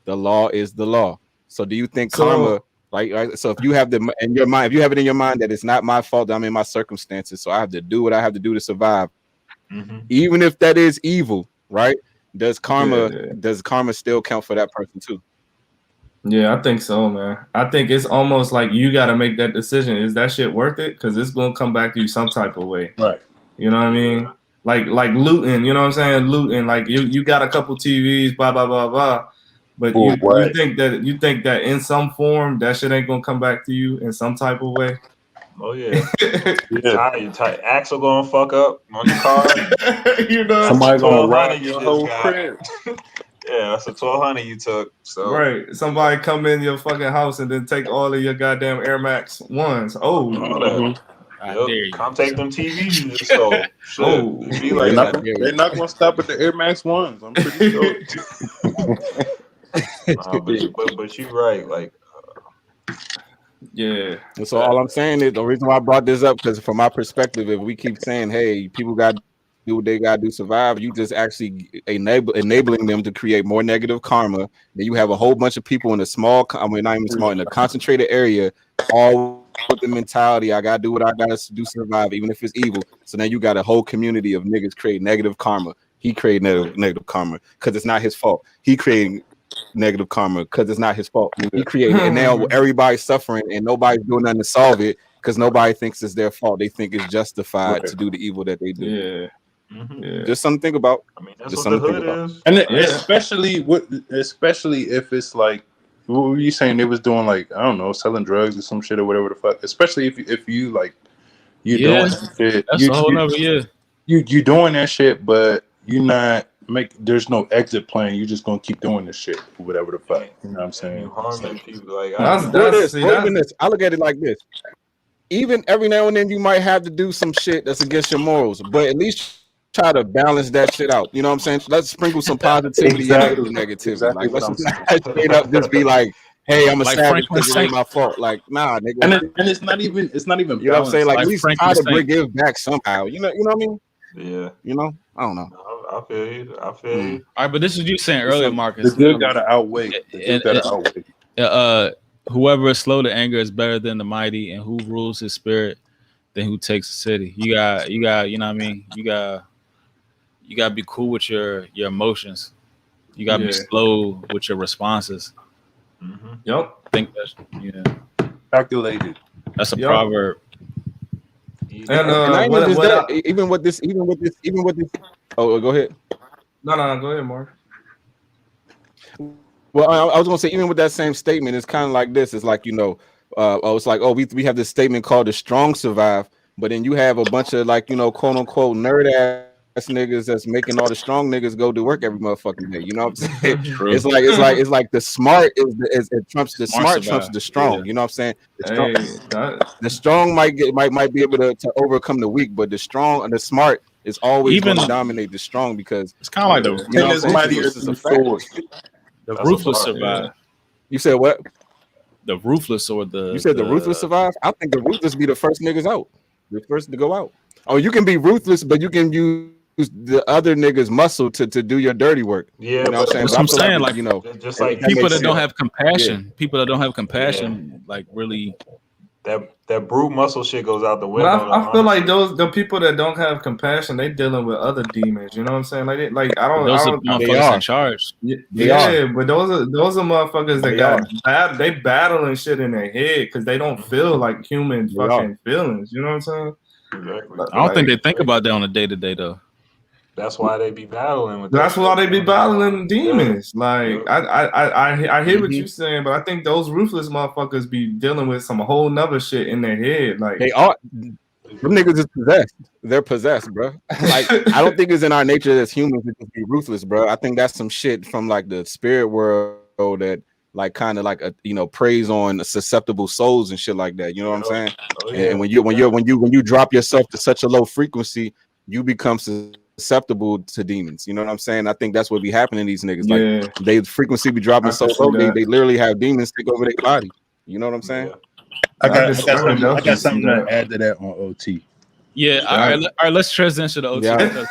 The law is the law. So, do you think karma? Right? So, if you have in your mind, if you have it in your mind that it's not my fault, that I'm in my circumstances, so I have to do what I have to do to survive. Even if that is evil, right? Does karma still count for that person too? Yeah, I think so, man. I think it's almost like you got to make that decision. Is that shit worth it? Because it's gonna come back to you some type of way. Right. You know what I mean? Like looting. You know what I'm saying? Looting. Like you got a couple TVs, blah blah blah blah. But you think that in some form that shit ain't gonna come back to you in some type of way. Oh yeah. Tight. Axle gonna fuck up on your car. You know, somebody gonna rob your whole crib. Yeah, that's a 1,200 you took. So right, somebody come in your fucking house and then take all of your goddamn Air Max ones. Oh, come take them TVs you just stole. Be like they're not gonna stop at the Air Max ones. I'm pretty sure. But you're right. Like, yeah. And so all I'm saying is the reason why I brought this up, because from my perspective, if we keep saying, hey, people got to do what they got to do to survive, you just actually enabling them to create more negative karma. Then you have a whole bunch of people in a small, not even small, in a concentrated area, all with the mentality, I got to do what I got to do to survive, even if it's evil. So now you got a whole community of niggas create negative karma. He created negative karma because it's not his fault. He created negative karma because it's not his fault. He created, and now everybody's suffering and nobody's doing nothing to solve it because nobody thinks it's their fault. They think it's justified to do the evil that they do. Yeah. Just something to think about. I mean, that's just what the hood is. And especially if it's like, what were you saying? They was doing like, I don't know, selling drugs or some shit or whatever the fuck. Especially if you like doing that shit. That's a whole other You doing that shit, but you're not there's no exit plan. You're just gonna keep doing this shit or whatever the fuck. You know what I'm saying? You harming people. Like, I look at it like this. Even every now and then you might have to do some shit that's against your morals, but at least try to balance that shit out. You know what I'm saying? Let's sprinkle some positivity and negativity. Exactly like, let's not straight up just be like, hey, I'm a savage because it ain't my fault. Like, nah, nigga. And it's not even you know what I'm saying? Like, at least try to give back somehow. You know what I mean? Yeah. You know? I don't know. I feel you. All right, but this is you saying earlier, Marcus. The good gotta outweigh. Whoever is slow to anger is better than the mighty, and who rules his spirit than who takes the city. You got, you know what I mean? You got to be cool with your emotions. You got to be slow with your responses. Yep. I think that's calculated. That's a proverb. And even with this. Oh, go ahead. No, go ahead, Mark. Well, I was gonna say, even with that same statement, it's kind of like this. It's like, it's like, we have this statement called "the strong survive," but then you have a bunch of, like, quote unquote nerd ass niggas that's making all the strong niggas go to work every motherfucking day. You know what I'm saying? It's like the smart it trumps the smart trumps the strong. You know what I'm saying? The strong might be able to overcome the weak, but the smart is always going to dominate the strong, because it's kind of like the ruthless survive. You said what? The ruthless or the you said the ruthless survive? I think the ruthless be the first niggas out, the first to go out. Oh, you can be ruthless, but you can use the other niggas' muscle to do your dirty work. Yeah, you know what I'm saying? I'm saying, like, just like people that don't have compassion. People that don't have compassion, like, really. That brute muscle shit goes out the window. I feel like the people that don't have compassion, they dealing with other demons. You know what I'm saying? Like I don't. Those are motherfuckers in charge. Yeah, but those are motherfuckers that they battling shit in their head because they don't feel like human fucking feelings. You know what I'm saying? Exactly. I don't think they think about that on a day to day though. That's why they be battling with. That's why they be battling demons. Like I hear what you're saying, but I think those ruthless motherfuckers be dealing with some whole nother shit in their head. Like they are. Them niggas is possessed. They're possessed, bro. Like, I don't think it's in our nature as humans to just be ruthless, bro. I think that's some shit from, like, the spirit world that, like kind of like a preys on susceptible souls and shit like that. You know what I'm saying? Oh, yeah. And when you drop yourself to such a low frequency, you become susceptible to demons. You know what I'm saying? I think that's what be happening to these niggas. Yeah. Like they frequency be dropping so low, they literally have demons take over their body. You know what I'm saying? I got definitely something see to that. add to that on OT. Yeah, all right, let's transition to OT. Yeah. Because,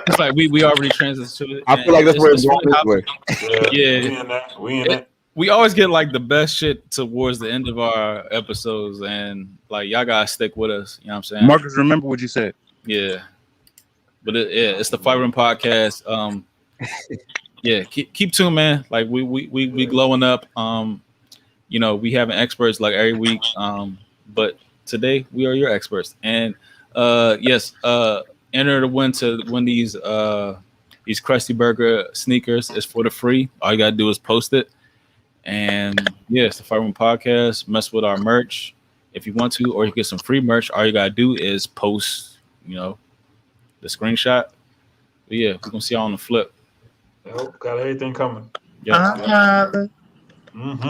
it's like we already transitioned to it. I feel like that's where it's going really this way. Yeah. We in it. We always get like the best shit towards the end of our episodes, and like y'all gotta stick with us. You know what I'm saying? Marcus, remember what you said. Yeah. But it's the Fight Room Podcast. Yeah, keep tuned, man. Like we glowing up. We having experts like every week. But today we are your experts. And yes, enter to win these Krusty Burger sneakers. It's for the free. All you gotta do is post it. And yeah, it's the Fight Room Podcast. Mess with our merch if you want to, or you get some free merch. All you gotta do is post, the screenshot. But yeah, we're gonna see y'all on the flip. Got everything coming. Yeah. Mm-hmm.